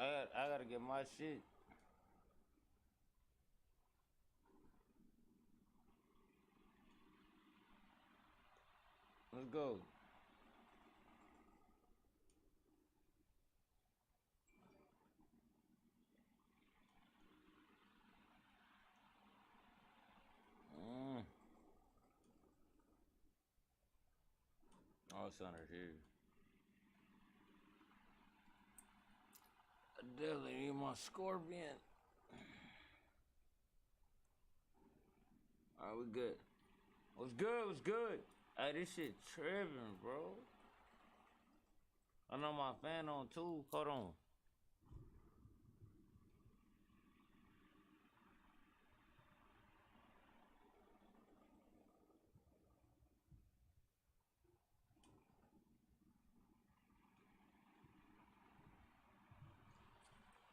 I gotta get my shit. Let's go. Mm. Oh, it's under here. I definitely need my scorpion. Alright, we good. What's good? What's good? Hey, this shit tripping, bro. I know my fan on too. Hold on.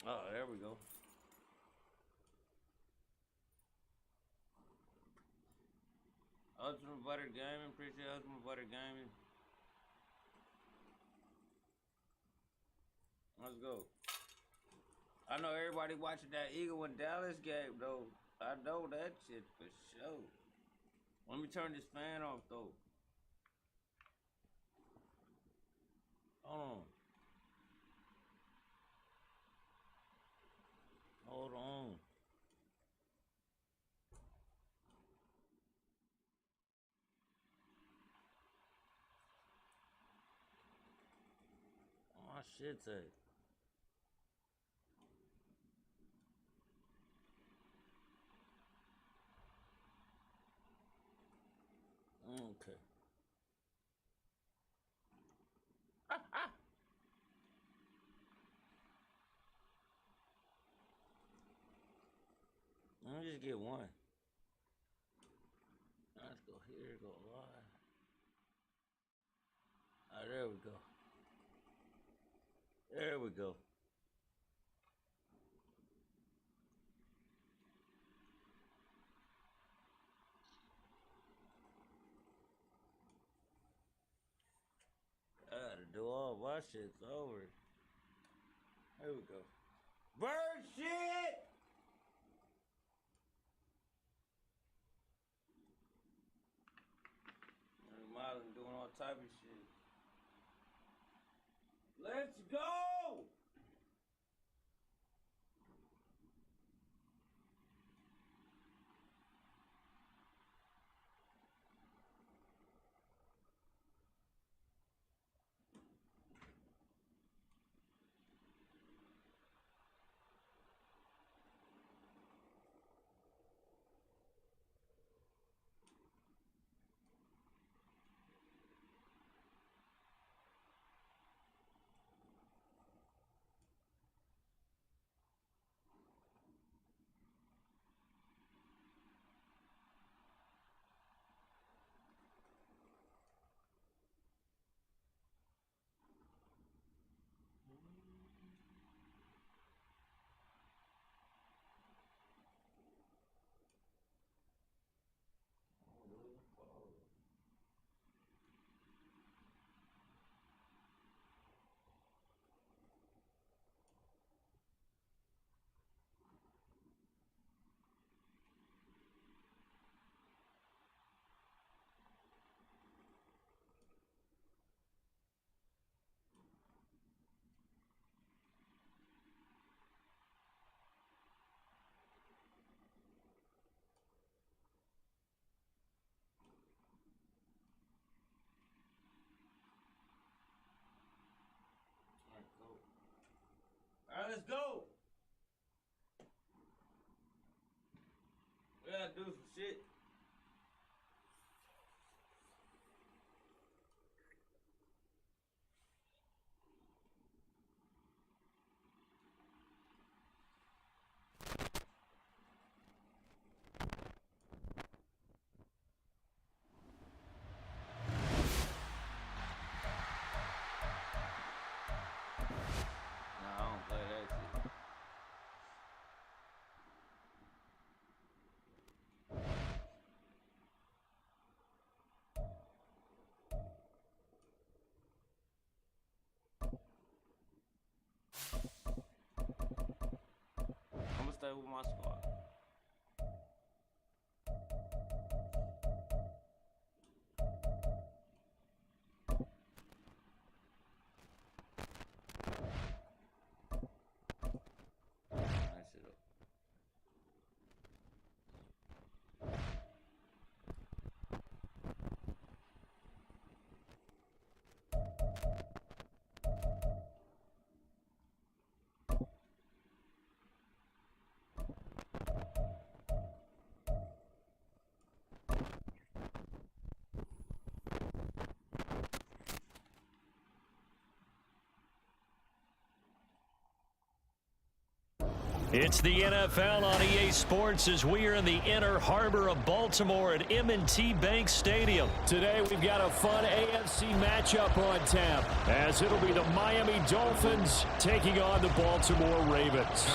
Oh, there we go. Ultimate Butter Gaming. Appreciate Ultimate Butter Gaming. Let's go. I know everybody watching that Eagle and Dallas game, though. I know that shit for sure. Let me turn this fan off, though. Hold on. Hold on. Oh, my shit's at. Okay. Let me just get one. Let's go here, go live. Oh, there we go. There we go. I gotta do all my shit's over. There we go. Bird shit! Marlon doing all type of shit. Let's go! Alright, let's go. We gotta do some shit. Nah, I don't play that shit. stay with my squad. Nice it up. It's the NFL on EA Sports as we are in the inner harbor of Baltimore at M&T Bank Stadium. Today we've got a fun AFC matchup on tap as it'll be the Miami Dolphins taking on the Baltimore Ravens.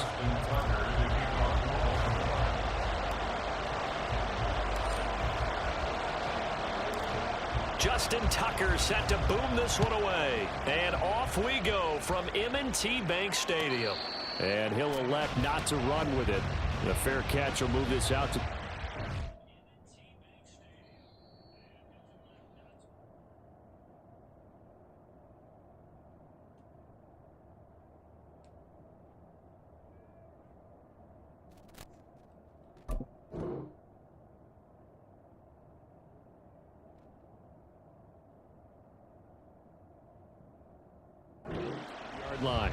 Justin Tucker set to boom this one away. And off we go from M&T Bank Stadium. And he'll elect not to run with it. The fair catch will move this out to... yard line.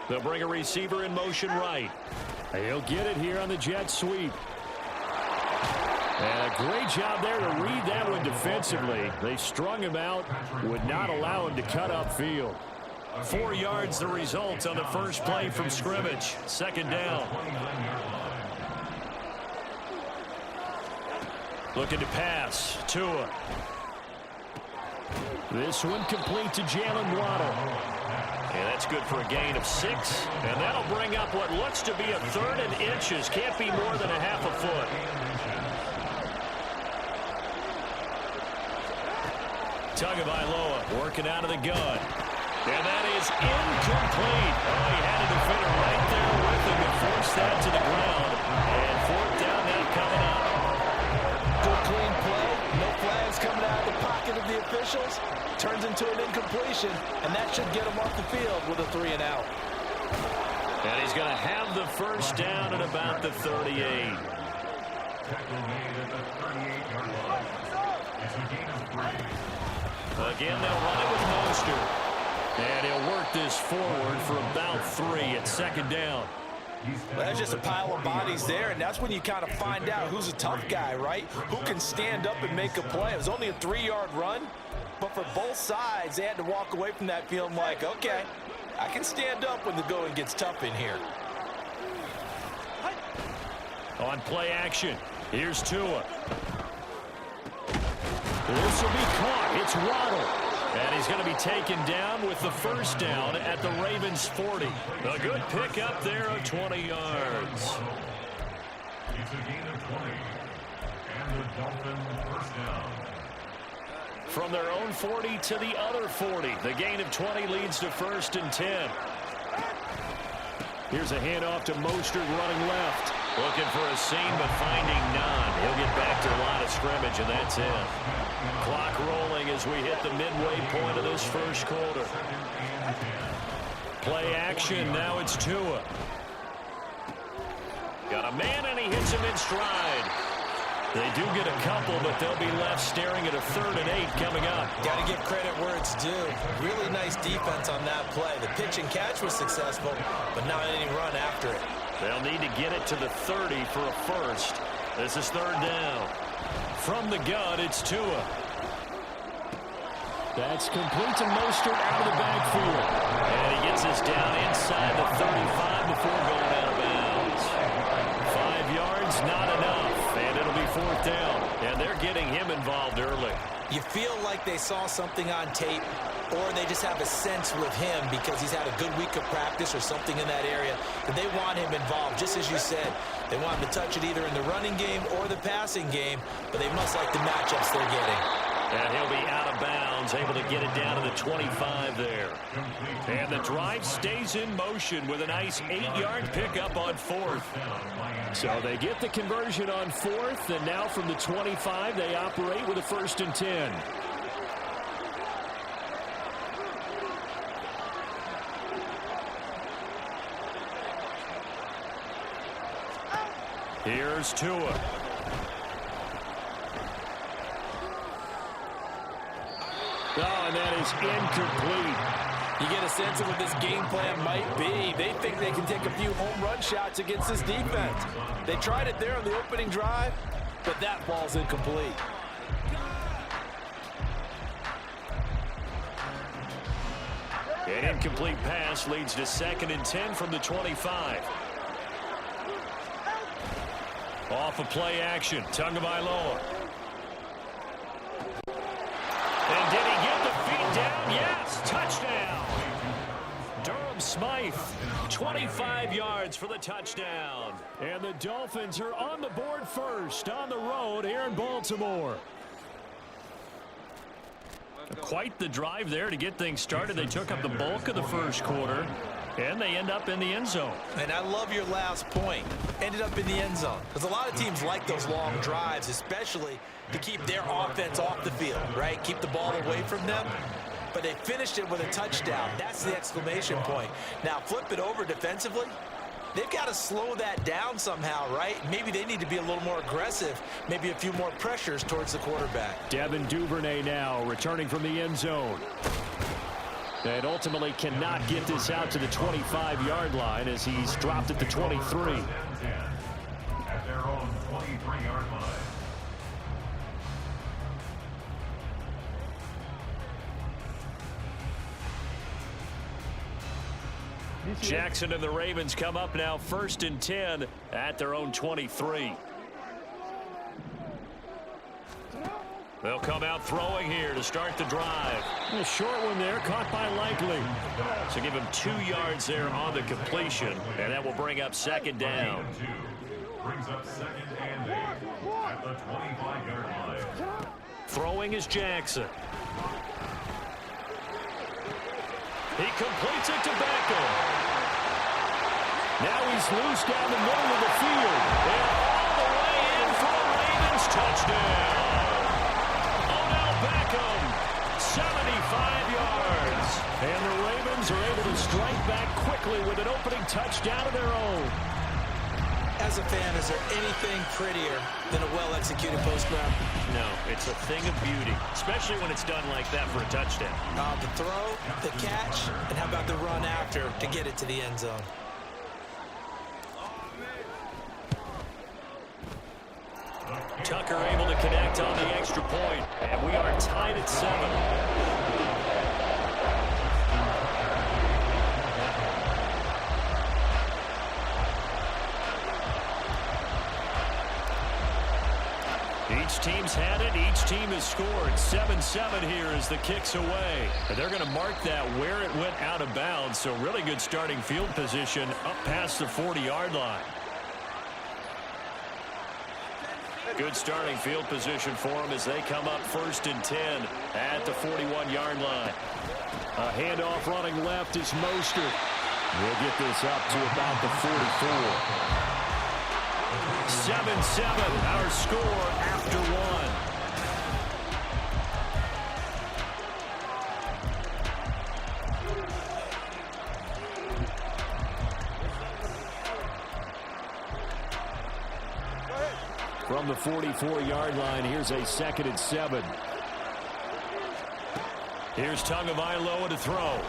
They'll bring a receiver in motion right. He'll get it here on the jet sweep. And a great job there to read that one defensively. They strung him out, would not allow him to cut upfield. 4 yards the result on the first play from scrimmage. Second down. Looking to pass. Tua. This one complete to Jalen Waddle. And that's good for a gain of 6. And that'll bring up what looks to be a 3rd and inches. Can't be more than a half a foot. Tagovailoa working out of the gun. And that is incomplete. Oh, he had a defender right there with him to force that to the ground. And 4th down now coming up. Good clean play. No flags coming out of the pocket of the officials. Turns into an incompletion, and that should get him off the field with a 3 and out. And he's going to have the first down at about the 38. Again, they'll run it with Mostert. And he'll work this forward for about 3 at second down. Well, that's just a pile of bodies there, and that's when you kind of find out who's a tough guy, right? Who can stand up and make a play. It was only a 3-yard run, but for both sides, they had to walk away from that feeling like, okay, I can stand up when the going gets tough in here. On play action, here's Tua. This will be caught. It's Waddle. And he's going to be taken down with the first down at the Ravens' 40. A good pickup there of 20 yards. It's a gain of 20. And the Dolphins first down. From their own 40 to the other 40. The gain of 20 leads to 1st and 10. Here's a handoff to Mostert running left. Looking for a seam, but finding none. He'll get back to the line of scrimmage, and that's it. Clock rolling as we hit the midway point of this first quarter. Play action. Now it's Tua. Got a man, and he hits him in stride. They do get a couple, but they'll be left staring at a 3rd and 8 coming up. Got to give credit where it's due. Really nice defense on that play. The pitch and catch was successful, but not any run after it. They'll need to get it to the 30 for a first. This is 3rd down. From the gun, it's Tua. That's complete to Mostert out of the backfield. And he gets us down inside the 35 before going out of bounds. 5 yards, not enough. And it'll be 4th down. And they're getting him involved early. You feel like they saw something on tape, or they just have a sense with him because he's had a good week of practice or something in that area that they want him involved. Just as you said, they want him to touch it either in the running game or the passing game, but they must like the matchups they're getting. And he'll be out of bounds, able to get it down to the 25 there. And the drive stays in motion with a nice 8-yard pickup on 4th. So they get the conversion on 4th, and now from the 25, they operate with a 1st and 10. Here's Tua. Oh, and that is incomplete. You get a sense of what this game plan might be. They think they can take a few home run shots against this defense. They tried it there on the opening drive, but that ball's incomplete. An incomplete pass leads to 2nd and 10 from the 25. Off of play action, Tagovailoa. And did he get the feet down? Yes, touchdown. Durham Smythe, 25 yards for the touchdown. And the Dolphins are on the board first on the road here in Baltimore. Quite the drive there to get things started. They took up the bulk of the first quarter, and they end up in the end zone. And I love your last point. Ended up in the end zone. Because a lot of teams like those long drives, especially to keep their offense off the field, right? Keep the ball away from them. But they finished it with a touchdown. That's the exclamation point. Now, flip it over defensively. They've got to slow that down somehow, right? Maybe they need to be a little more aggressive. Maybe a few more pressures towards the quarterback. Devin Duvernay now returning from the end zone. And ultimately cannot get this out to the 25-yard line as he's dropped at the 23. At their own 23-yard line. Jackson and the Ravens come up now 1st and 10 at their own 23. They'll come out throwing here to start the drive. A short one there, caught by Likely. So give him 2 yards there on the completion, and that will bring up 2nd down. Brings up 2nd and 8 at the 25-yard line. Throwing is Jackson. He completes it to Beckham. Now he's loose down the middle of the field. And all the way in for the Ravens touchdown. Odell Beckham, 75 yards. And the Ravens are able to strike back quickly with an opening touchdown of their own. As a fan, is there anything prettier than a well-executed post-round? No, it's a thing of beauty, especially when it's done like that for a touchdown. The throw, the catch, and how about the run after to get it to the end zone? Tucker able to connect on the extra point, and we are tied at 7. Each team's had it. Each team has scored. 7-7 here as the kick's away. And they're going to mark that where it went out of bounds. So really good starting field position up past the 40-yard line. Good starting field position for them as they come up 1st and 10 at the 41-yard line. A handoff running left is Mostert. We'll get this up to about the 44. 7-7, our score after 1. From the 44-yard line, here's a 2nd and 7. Here's Tagovailoa to throw.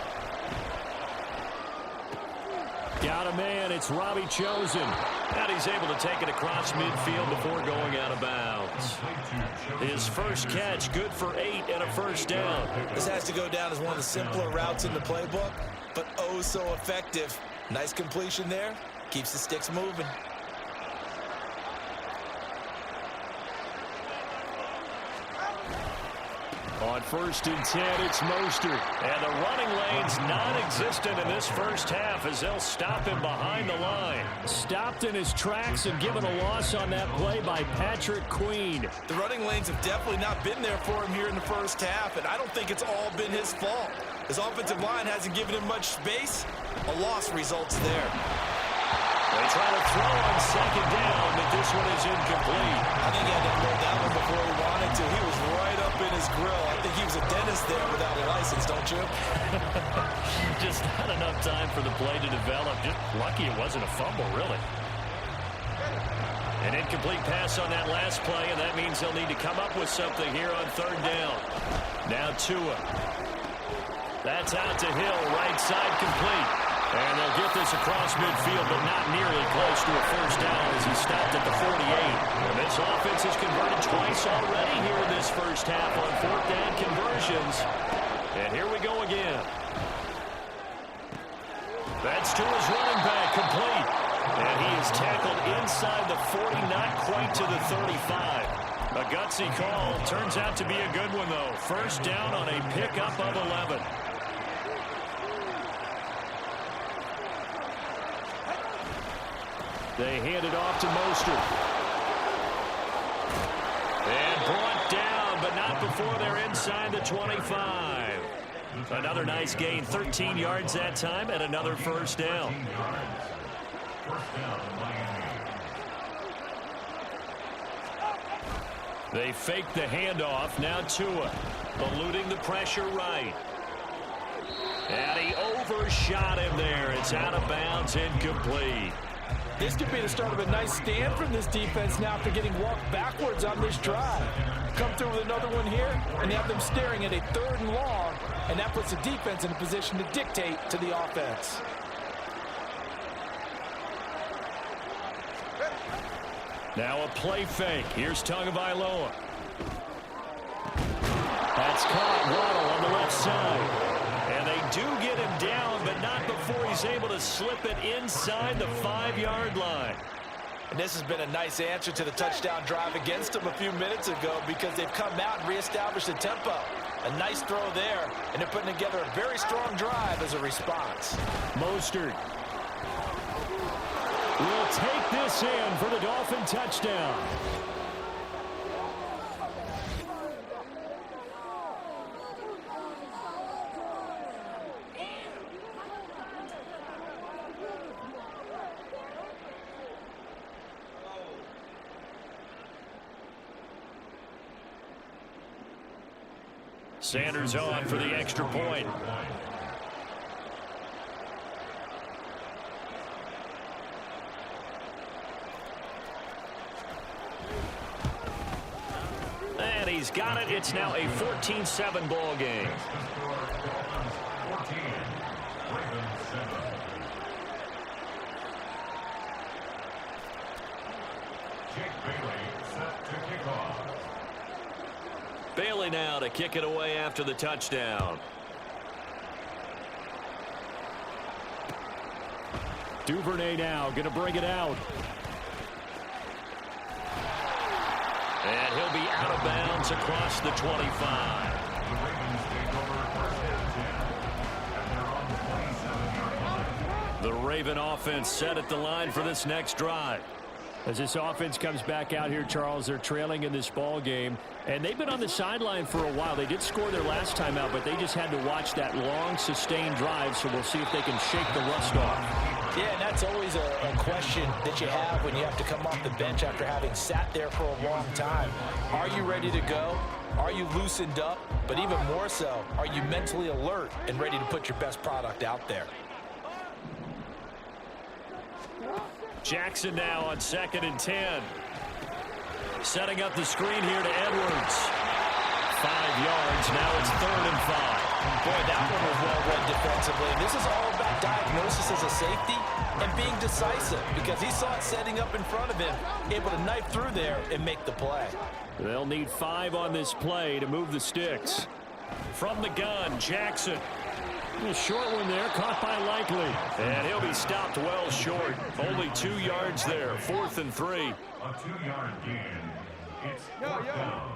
Got a man, it's Robbie Chosen. And he's able to take it across midfield before going out of bounds. His first catch, good for 8 and a 1st down. This has to go down as one of the simpler routes in the playbook, but oh so effective. Nice completion there, keeps the sticks moving. On 1st and 10, it's Mostert. And the running lane's non-existent in this first half as they'll stop him behind the line. Stopped in his tracks and given a loss on that play by Patrick Queen. The running lanes have definitely not been there for him here in the first half, and I don't think it's all been his fault. His offensive line hasn't given him much space. A loss results there. They try to throw on 2nd down, but this one is incomplete. I think he had to unload that one before he wanted to. He was right up in his grill. I think he was a dentist there without a license, don't you? Just not enough time for the play to develop. Just lucky it wasn't a fumble, really. An incomplete pass on that last play, and that means they'll need to come up with something here on 3rd down. Now Tua. That's out to Hill, right side complete. And they'll get this across midfield, but not nearly close to a first down as he stopped at the 48. And this offense has converted twice already here in this first half on 4th down conversions. And here we go again. That's to his running back, complete. And he is tackled inside the 40, not quite to the 35. A gutsy call. Turns out to be a good one, though. First down on a pickup of 11. They hand it off to Mostert. And brought down, but not before they're inside the 25. Another nice gain, 13 yards that time, and another first down. They fake the handoff. Now Tua, eluding the pressure right. And he overshot him there. It's out of bounds, incomplete. This could be the start of a nice stand from this defense now after getting walked backwards on this drive. Come through with another one here, and have them staring at a 3rd and long, and that puts the defense in a position to dictate to the offense. Now a play fake. Here's Tagovailoa. That's caught. Waddle on the left side. And they do get him down, but not before he's able to slip it inside the 5-yard line. And this has been a nice answer to the touchdown drive against them a few minutes ago because they've come out and reestablished the tempo. A nice throw there, and they're putting together a very strong drive as a response. Mostert will take this in for the Dolphin touchdown. Sanders on for the extra point. And he's got it. It's now a 14-7 ball game. Bailey now to kick it away after the touchdown. Duvernay now going to bring it out. And he'll be out of bounds across the 25. The Raven offense set at the line for this next drive. As this offense comes back out here, Charles, they're trailing in this ball game, and they've been on the sideline for a while. They did score their last time out, but they just had to watch that long, sustained drive, so we'll see if they can shake the rust off. Yeah, and that's always a question that you have when you have to come off the bench after having sat there for a long time. Are you ready to go? Are you loosened up? But even more so, are you mentally alert and ready to put your best product out there? Jackson now on 2nd and 10. Setting up the screen here to Edwards. 5 yards. Now it's 3rd and 5. Boy, that one was well read defensively. This is all about diagnosis as a safety and being decisive because he saw it setting up in front of him, able to knife through there and make the play. They'll need 5 on this play to move the sticks. From the gun, Jackson. A short one there, caught by Likely. And he'll be stopped well short. Only 2 yards there, 4th and 3. A 2-yard gain. It's 4th down.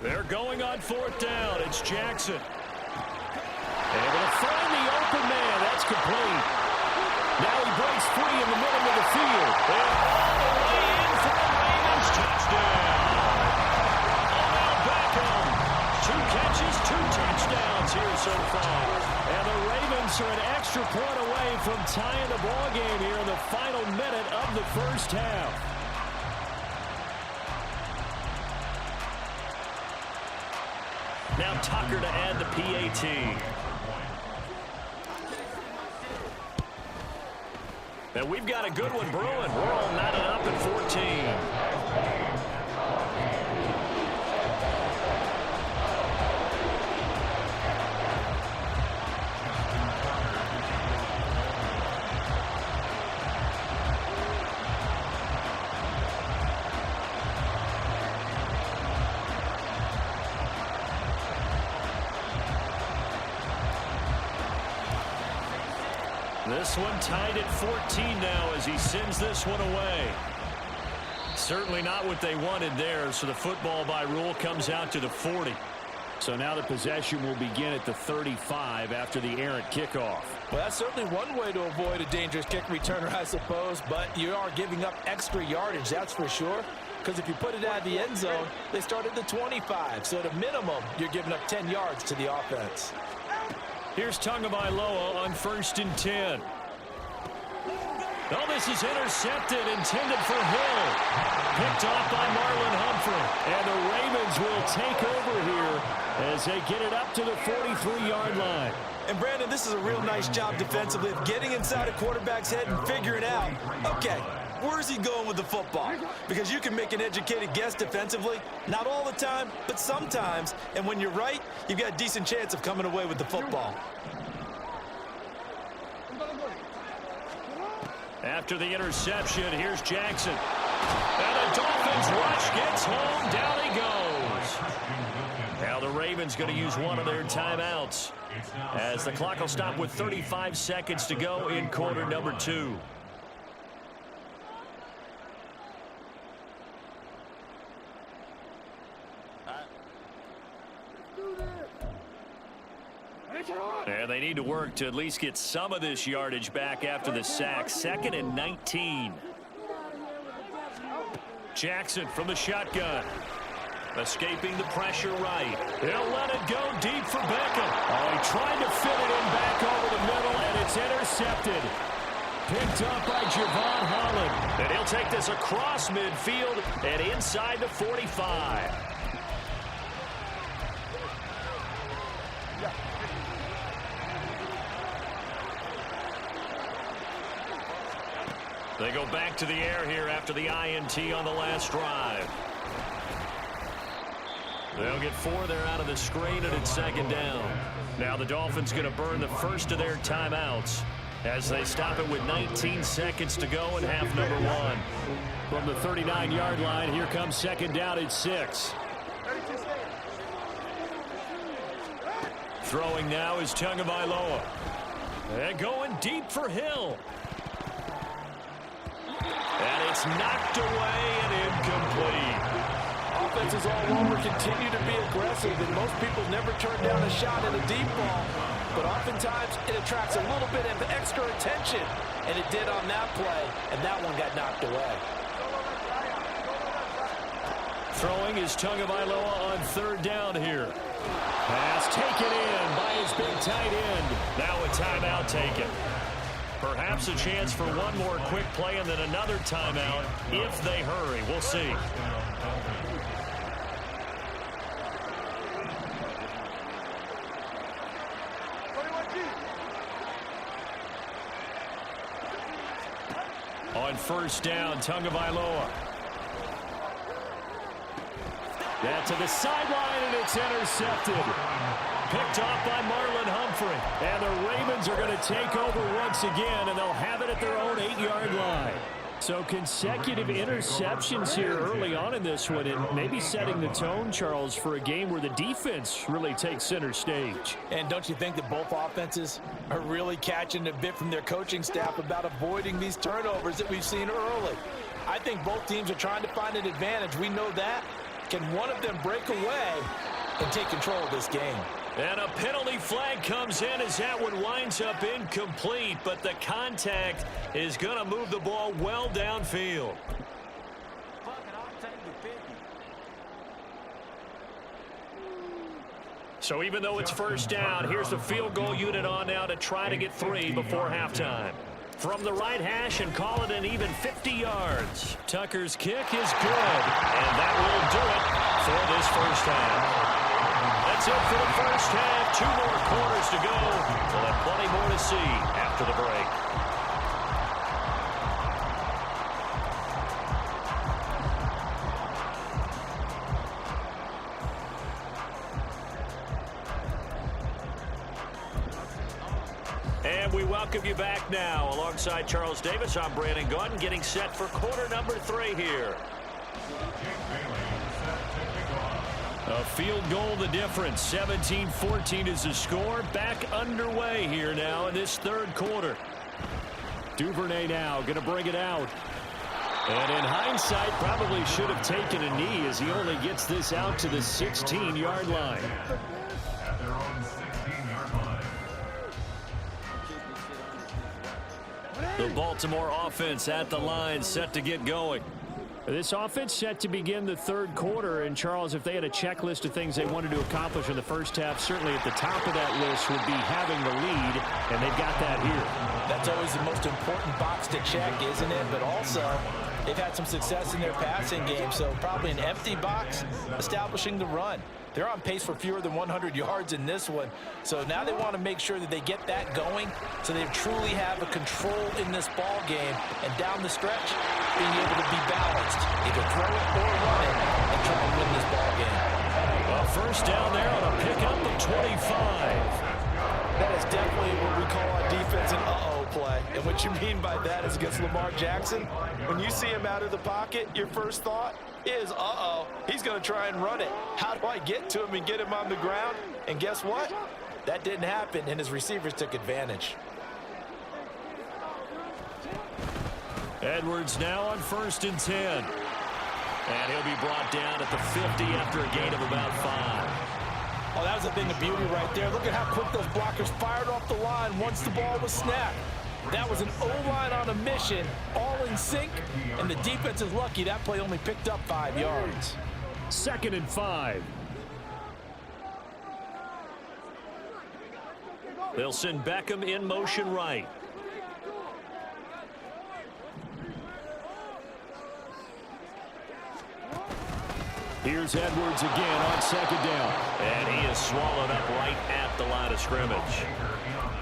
They're going on 4th down. It's Jackson. Able to find the open man. That's complete. Now he breaks free in the middle of the field. And all the way in for the Ravens touchdown. Odell Beckham. 2 catches, 2 touchdowns here so far. And the Ravens are an extra point away from tying the ball game here in the final minute of the first half. Now Tucker to add the PAT. And we've got a good one brewing. We're all knotted up at 14. This one tied at 14 now as he sends this one away. Certainly not what they wanted there, so the football by rule comes out to the 40. So now the possession will begin at the 35 after the errant kickoff. Well, that's certainly one way to avoid a dangerous kick returner, I suppose, but you are giving up extra yardage, that's for sure. Because if you put it out of the end zone, they start at the 25. So at a minimum, you're giving up 10 yards to the offense. Here's Tagovailoa on 1st and 10. Oh, this is intercepted, intended for Hill. Picked off by Marlon Humphrey. And the Ravens will take over here as they get it up to the 43-yard line. And, Brandon, this is a real nice job defensively of getting inside a quarterback's head and figuring out, okay, where's he going with the football? Because you can make an educated guess defensively, not all the time, but sometimes. And when you're right, you've got a decent chance of coming away with the football. After the interception, here's Jackson. And the Dolphins rush gets home. Down he goes. Now the Ravens going to use one of their timeouts as the clock will stop with 35 seconds to go in quarter number 2. And they need to work to at least get some of this yardage back after the sack. 2nd and 19. Jackson from the shotgun. Escaping the pressure right. He'll let it go deep for Beckham. Oh, he tried to fit it in back over the middle, and it's intercepted. Picked up by Javon Holland. And he'll take this across midfield and inside the 45. They go back to the air here after the INT on the last drive. They'll get 4 there out of the screen, and it's 2nd down. Now the Dolphins going to burn the first of their timeouts as they stop it with 19 seconds to go in half number 1. From the 39-yard line, here comes 2nd down at 6. Throwing now is Tagovailoa. And going deep for Hill. And it's knocked away and incomplete. Offenses all over continue to be aggressive, and most people never turn down a shot at a deep ball. But oftentimes, it attracts a little bit of extra attention, and it did on that play, and that one got knocked away. Throwing is Tagovailoa on 3rd down here. Pass taken in by his big tight end. Now a timeout taken. Perhaps a chance for one more quick play and then another timeout if they hurry. We'll see. On 1st down, Tagovailoa. That to the sideline, and it's intercepted. Picked off by Marlon Humphrey. And the Ravens are going to take over once again, and they'll have it at their own 8-yard line. So consecutive interceptions here early on in this one, and maybe setting the tone, Charles, for a game where the defense really takes center stage. And don't you think that both offenses are really catching a bit from their coaching staff about avoiding these turnovers that we've seen early? I think both teams are trying to find an advantage. We know that. Can one of them break away and take control of this game? And a penalty flag comes in as that one winds up incomplete, but the contact is going to move the ball well downfield. So even though it's first down, here's the field goal unit on now to try to get 3 before halftime. From the right hash and call it an even 50 yards. Tucker's kick is good, and that will do it for this first half. That's it for the first half. 2 more quarters to go. We'll have plenty more to see after the break. And we welcome you back now. Alongside Charles Davis, I'm Brandon Gordon, getting set for quarter number 3 here. A field goal the difference. 17-14 is the score. Back underway here now in this third quarter. Duvernay now going to bring it out. And in hindsight, probably should have taken a knee as he only gets this out to the 16-yard line. At their own 16-yard line. The Baltimore offense at the line, set to get going. This offense set to begin the third quarter, and Charles, if they had a checklist of things they wanted to accomplish in the first half, certainly at the top of that list would be having the lead, and they've got that here. That's always the most important box to check, isn't it? But also, they've had some success in their passing game, so probably an empty box establishing the run. They're on pace for fewer than 100 yards in this one. So now they want to make sure that they get that going so they truly have a control in this ball game. And down the stretch, being able to be balanced, either throw it or run it, and try and win this ball game. Well, first down there on a pickup of 25. That is definitely what we call on defense an uh-oh play. And what you mean by that is against Lamar Jackson, when you see him out of the pocket, your first thought is, uh-oh, he's going to try and run it. How do I get to him and get him on the ground? And guess what? That didn't happen, and his receivers took advantage. Edwards now on 1st and 10. And he'll be brought down at the 50 after a gain of about 5. Oh, that was a thing of beauty right there. Look at how quick those blockers fired off the line once the ball was snapped. That was an O-line on a mission, all in sync, and the defense is lucky that play only picked up 5 yards. 2nd and 5. They'll send Beckham in motion right. Here's Edwards again on 2nd down. And he is swallowed up right at the line of scrimmage.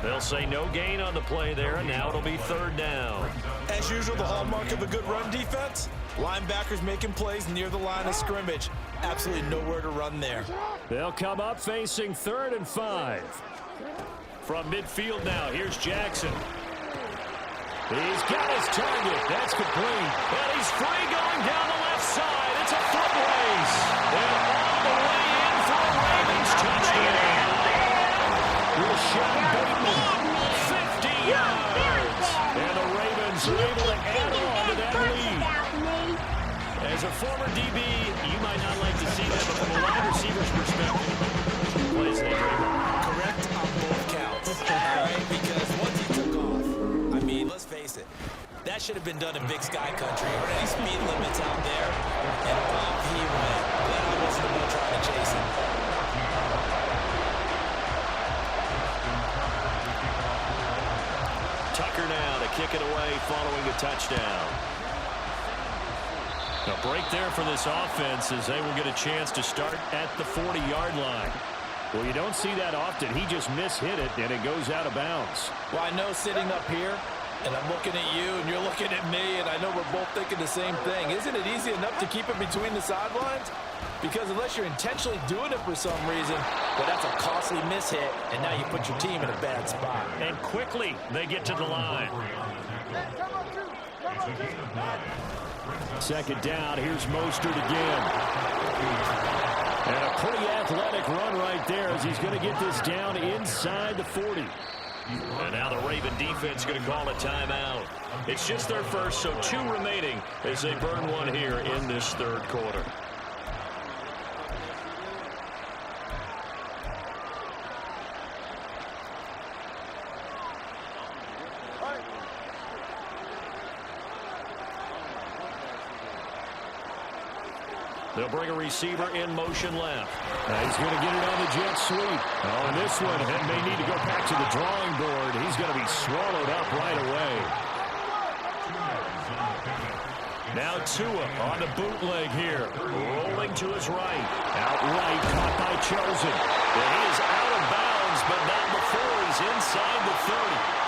They'll say no gain on the play there, and now it'll be 3rd down. As usual, the hallmark of a good run defense, linebackers making plays near the line of scrimmage. Absolutely nowhere to run there. They'll come up facing 3rd and 5. From midfield now, here's Jackson. He's got his target. That's complete. And he's free going down the left side. It's a foot race. And all the way in for a Ravens touchdown. Rashad Bateman, 50 yards. And the Ravens are able to add on to that lead. As a former DB, you might not like to see that, but from a wide receiver's perspective, plays the dream. Correct on both counts. All right, because once he took off, I mean, let's face it, that should have been done in Big Sky Country. Or any speed limits out there, and off he went. Glad I wasn't the one trying to chase him. Tucker now to kick it away following the touchdown. A break there for this offense as they will get a chance to start at the 40-yard line. Well, you don't see that often. He just mishit it, and it goes out of bounds. Well, I know sitting up here, and I'm looking at you, and you're looking at me, and I know we're both thinking the same thing. Isn't it easy enough to keep it between the sidelines? Because unless you're intentionally doing it for some reason, well, that's a costly mishit, and now you put your team in a bad spot. And quickly, they get to the line. 2nd down, here's Mostert again. And a pretty athletic run right there as he's going to get this down inside the 40. And now the Raven defense going to call a timeout. It's just their first, so 2 remaining as they burn one here in this third quarter. They'll bring a receiver in motion left. He's going to get it on the jet sweep. Oh, and this one may need to go back to the drawing board. He's going to be swallowed up right away. Now Tua on the bootleg here. Rolling to his right. Outright caught by Chosen. And he is out of bounds, but not before he's inside the 30.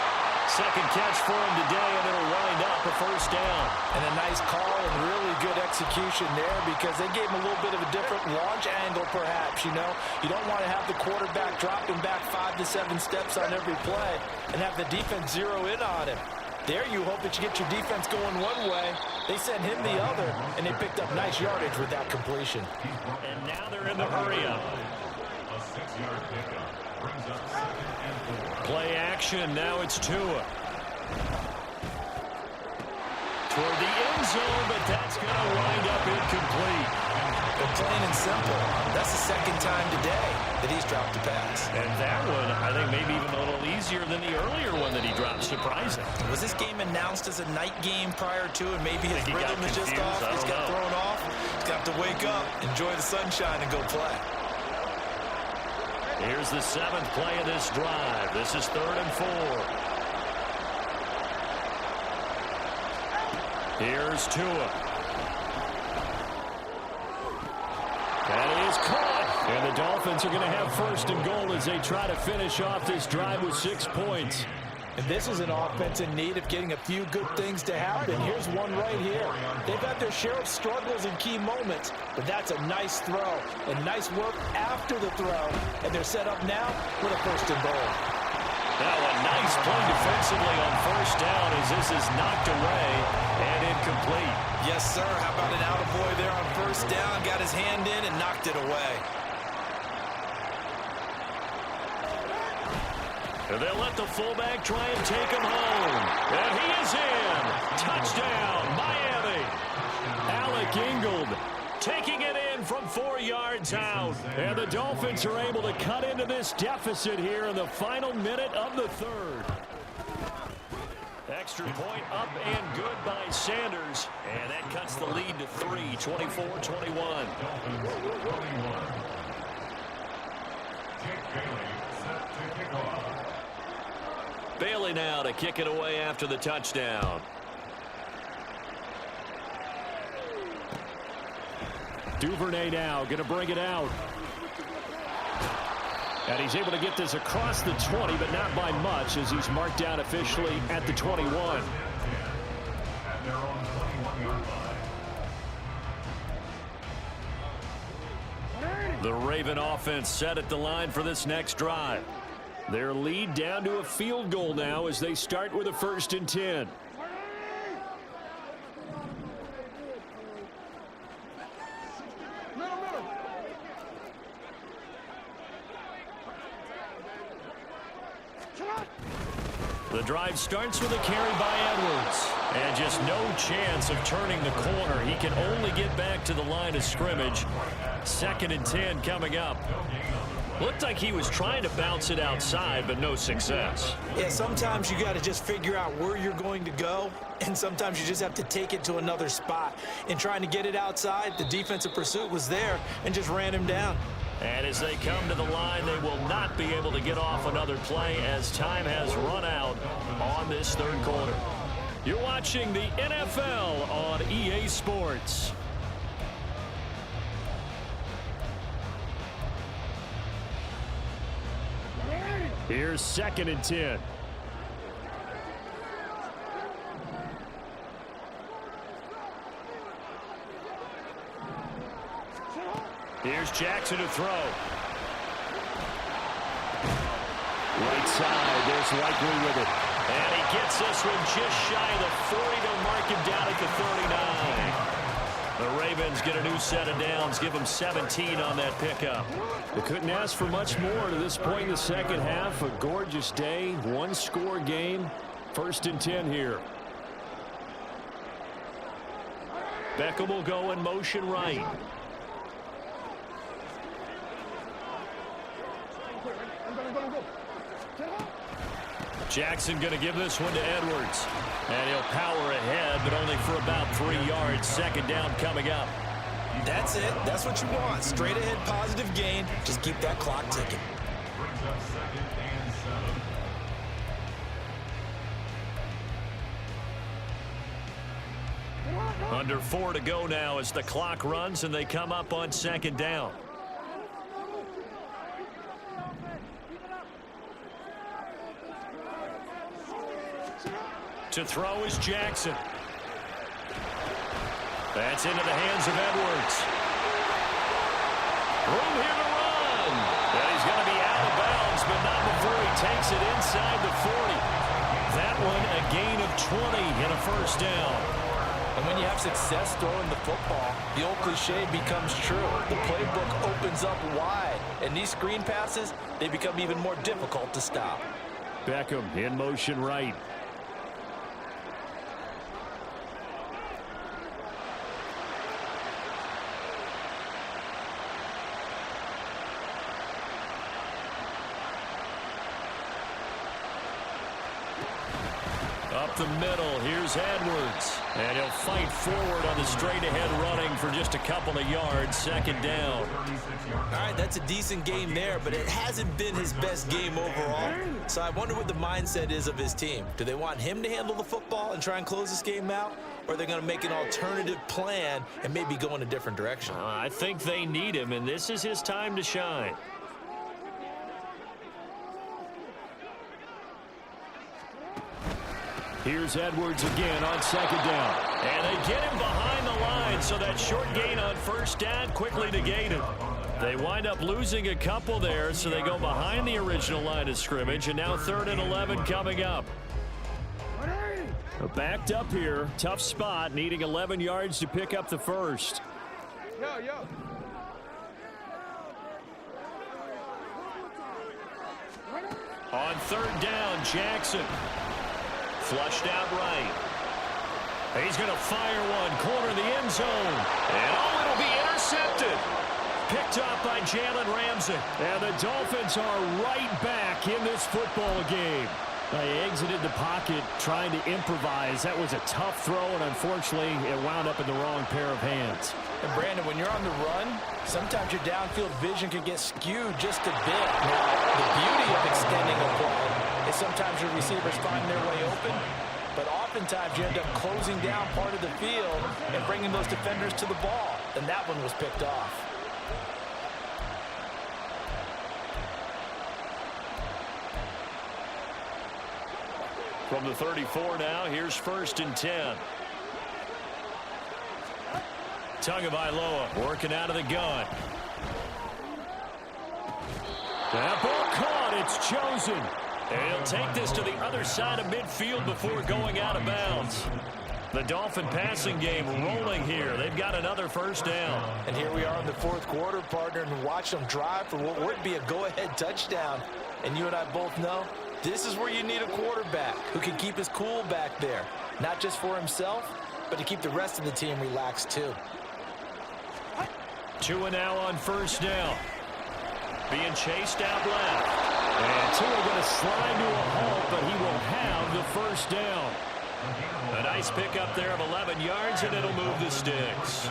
Second catch for him today, and it'll wind up a first down. And a nice call and really good execution there because they gave him a little bit of a different launch angle perhaps, you know. You don't want to have the quarterback dropping back 5 to 7 steps on every play and have the defense zero in on him. There you hope that you get your defense going one way. They sent him the other, and they picked up nice yardage with that completion. And now they're in the hurry-up. A 6-yard pickup brings up 2nd and 4. Play action. Now it's Tua. Toward the end zone, but that's going to wind up incomplete. But plain and simple, that's the second time today that he's dropped a pass. And that one, I think, maybe even a little easier than the earlier one that he dropped. Surprising. Was this game announced as a night game prior to, and maybe his rhythm is just off? He's got thrown off. He's got to wake up, enjoy the sunshine, and go play. Here's the 7th play of this drive. This is 3rd and 4. Here's Tua. That is caught. And the Dolphins are going to have 1st and goal as they try to finish off this drive with 6 points. And this is an offense in need of getting a few good things to happen. Here's one right here. They've had their share of struggles in key moments, but that's a nice throw and nice work after the throw. And they're set up now with a 1st and goal. Now a nice play defensively on 1st down as this is knocked away and incomplete. Yes, sir. How about an attaboy there on 1st down? Got his hand in and knocked it away. And they'll let the fullback try and take him home. And he is in. Touchdown, Miami. Alec Ingold taking it in from 4 yards out. And the Dolphins are able to cut into this deficit here in the final minute of the 3rd. Extra point up and good by Sanders. And that cuts the lead to 3, 24-21. Bailey now to kick it away after the touchdown. Duvernay now going to bring it out. And he's able to get this across the 20, but not by much as he's marked down officially at the 21. At their own 21-yard line. The Raven offense set at the line for this next drive. Their lead down to a field goal now as they start with a 1st and 10. The drive starts with a carry by Edwards. And just no chance of turning the corner. He can only get back to the line of scrimmage. 2nd and 10 coming up. Looked like he was trying to bounce it outside, but no success. Yeah, sometimes you got to just figure out where you're going to go, and sometimes you just have to take it to another spot. In trying to get it outside, the defensive pursuit was there and just ran him down. And as they come to the line, they will not be able to get off another play as time has run out on this 3rd quarter. You're watching the NFL on EA Sports. Here's 2nd and 10. Here's Jackson to throw. Right side, there's Likely with it. And he gets this one just shy of the 40 to mark him down at the 39. The Ravens get a new set of downs, give them 17 on that pickup. They couldn't ask for much more to this point in the second half. A gorgeous day, 1-score game. 1st and 10 here. Beckham will go in motion right. Jackson going to give this one to Edwards. And he'll power ahead, but only for about 3 yards. 2nd down coming up. That's it. That's what you want. Straight ahead positive gain. Just keep that clock ticking. Brings up 2nd and 7. Under 4 to go now as the clock runs and they come up on 2nd down. To throw is Jackson. That's into the hands of Edwards. Room here to run. And he's going to be out of bounds, but not before he takes it inside the 40. That one a gain of 20 and a first down. And when you have success throwing the football, the old cliche becomes true. The playbook opens up wide, and these screen passes, they become even more difficult to stop. Beckham in motion right. Up the middle, here's Edwards. And he'll fight forward on the straight-ahead running for just a couple of yards, 2nd down. All right, that's a decent game there, but it hasn't been his best game overall. So I wonder what the mindset is of his team. Do they want him to handle the football and try and close this game out? Or are they going to make an alternative plan and maybe go in a different direction? I think they need him, and this is his time to shine. Here's Edwards again on 2nd down. And they get him behind the line, so that short gain on 1st down quickly negated. They wind up losing a couple there, so they go behind the original line of scrimmage, and now 3rd and 11 coming up. Backed up here, tough spot, needing 11 yards to pick up the first. On 3rd down, Jackson. Flushed out right. He's going to fire one, corner the end zone. And it'll be intercepted. Picked off by Jalen Ramsey. And the Dolphins are right back in this football game. They exited the pocket trying to improvise. That was a tough throw, and unfortunately, it wound up in the wrong pair of hands. And Brandon, when you're on the run, sometimes your downfield vision can get skewed just a bit. Now, the beauty of extending a play is sometimes your receivers find their way open, but oftentimes you end up closing down part of the field and bringing those defenders to the ball, and that one was picked off. From the 34 now, here's 1st and 10. Tagovailoa working out of the gun. That ball caught. It's chosen. And he'll take this to the other side of midfield before going out of bounds. The Dolphin passing game rolling here. They've got another 1st down. And here we are in the 4th quarter, partner, and watch them drive for what would be a go-ahead touchdown. And you and I both know this is where you need a quarterback who can keep his cool back there. Not just for himself, but to keep the rest of the team relaxed too. Tua now on 1st down. Being chased out left. And Tua going to slide to a halt, but he will have the 1st down. A nice pickup there of 11 yards, and it'll move the sticks.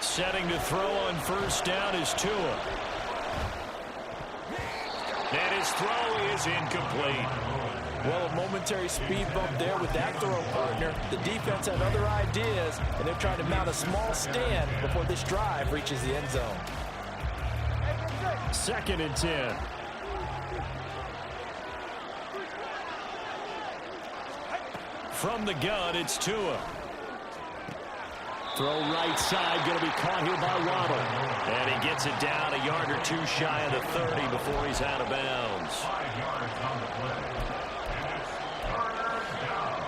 Setting to throw on 1st down is Tua. And his throw is incomplete. Well, a momentary speed bump there with that throw, partner. The defense had other ideas, and they're trying to mount a small stand before this drive reaches the end zone. 2nd and 10. From the gun, it's Tua. Throw right side, going to be caught here by Waddle. And he gets it down a yard or two shy of the 30 before he's out of bounds. 5 yards on the play. And it's 3rd down.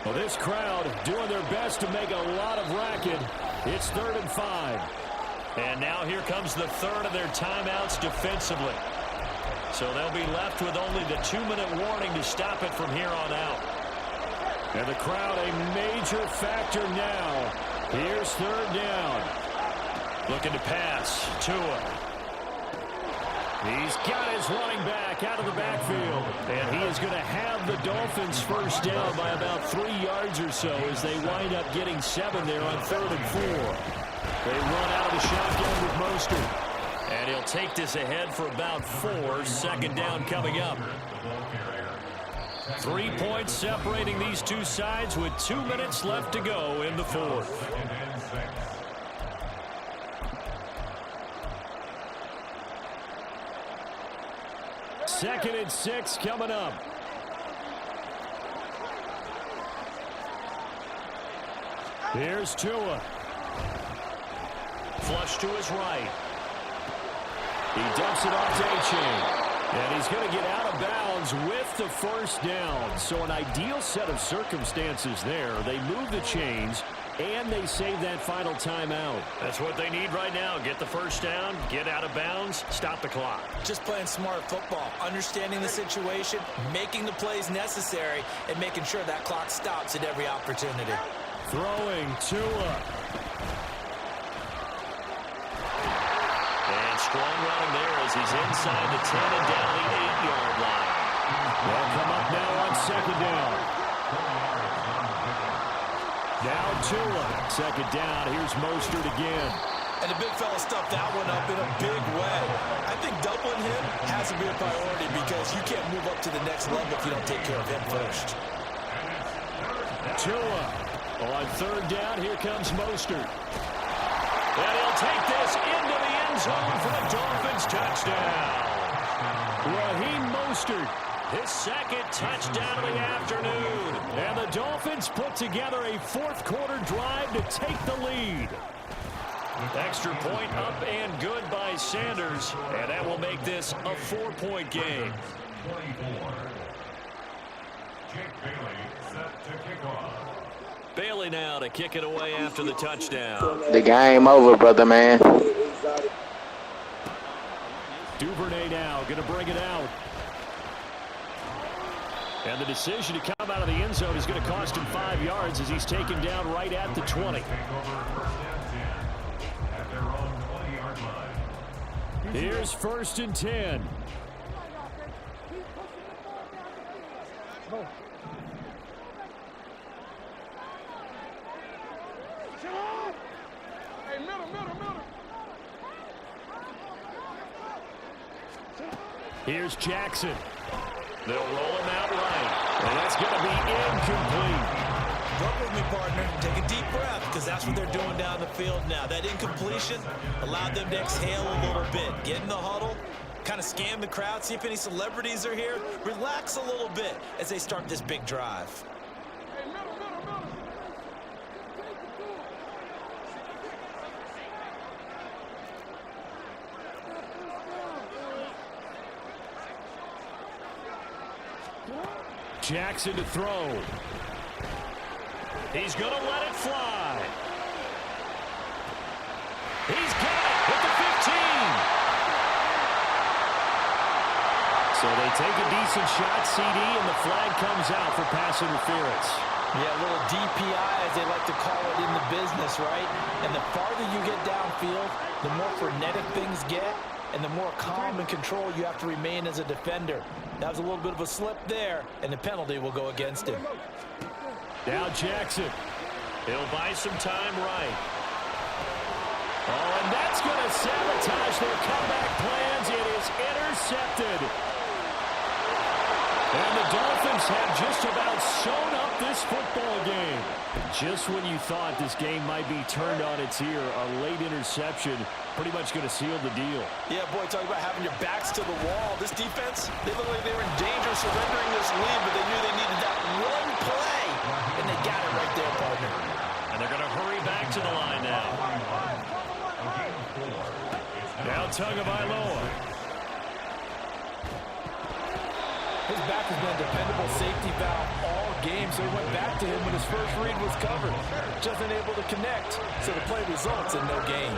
Well, this crowd doing their best to make a lot of racket. It's 3rd and 5. And now here comes the 3rd of their timeouts defensively. So they'll be left with only the 2-minute warning to stop it from here on out. And the crowd a major factor now. Here's 3rd down. Looking to pass. Tua. He's got his running back out of the backfield. And he is going to have the Dolphins first down by about 3 yards or so as they wind up getting 7 there on 3rd and 4. They run out of the shotgun with Mostert. And he'll take this ahead for about 4. 2nd down coming up. 3 points separating these two sides with 2 minutes left to go in the 4th. 2nd and 6 coming up. Here's Tua. Flush to his right. He dumps it off to A-Chain. And he's going to get out of bounds with the first down. So an ideal set of circumstances there. They move the chains, and they save that final timeout. That's what they need right now. Get the first down, get out of bounds, stop the clock. Just playing smart football, understanding the situation, making the plays necessary, and making sure that clock stops at every opportunity. Throwing Tua. And strong running there as he's inside the 10 and down the 8-yard line. They'll come up now on 2nd down. Now Tua. 2nd down. Here's Mostert again. And the big fella stuffed that one up in a big way. I think doubling him has to be a priority because you can't move up to the next level if you don't take care of him first. Tua. On 3rd down, here comes Mostert. And he'll take this into the end zone for the Dolphins touchdown. Raheem Mostert, his 2nd touchdown of the afternoon. And the Dolphins put together a 4th quarter drive to take the lead. Extra point up and good by Sanders. And that will make this a 4-point game. 24. Jake Bailey set to kick off. Bailey now to kick it away after the touchdown. The game over, brother man. Duvernay now going to bring it out. And the decision to come out of the end zone is going to cost him 5 yards as he's taken down right at the 20. Here's 1st and 10. Here's Jackson. They'll roll him out right. And that's going to be incomplete. Work with me, partner. Take a deep breath because that's what they're doing down the field now. That incompletion allowed them to exhale a little bit. Get in the huddle, kind of scan the crowd, see if any celebrities are here. Relax a little bit as they start this big drive. Jackson to throw. He's going to let it fly. He's got it at the 15. So they take a decent shot, CD, and the flag comes out for pass interference. Yeah, a little DPI, as they like to call it in the business, right? And the farther you get downfield, the more frenetic things get, and the more calm and control you have to remain as a defender. That was a little bit of a slip there, and the penalty will go against him. Now Jackson. He'll buy some time right. Oh, and that's going to sabotage their comeback plans. It is intercepted. And the Dolphins have just about sewn up this football game. Just when you thought this game might be turned on its ear, a late interception pretty much going to seal the deal. Yeah, boy, talk about having your backs to the wall. This defense, they look like they were in danger of surrendering this lead, but they knew they needed that one play, and they got it right there, partner. And they're going to hurry back to the line now. Now Tagovailoa. His back has been a dependable safety valve all game, so he went back to him when his first read was covered. Just unable to connect, so the play results in no gain.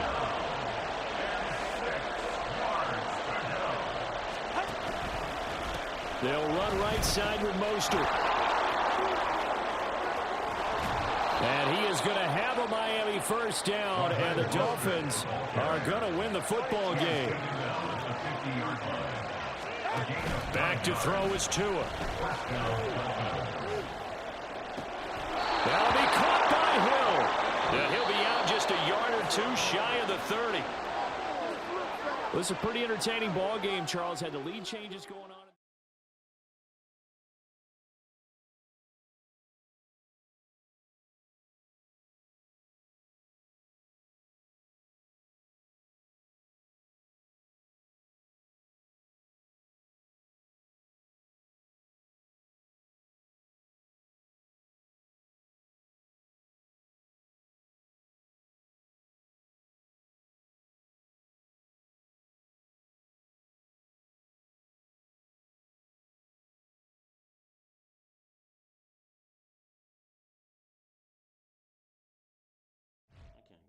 They'll run right side with Mostert. And he is going to have a Miami first down, and the Dolphins are going to win the football game. Back to throw is Tua. That'll be caught by Hill. Yeah, he'll be out just a yard or two shy of the 30. This is a pretty entertaining ball game. Charles had the lead changes going on.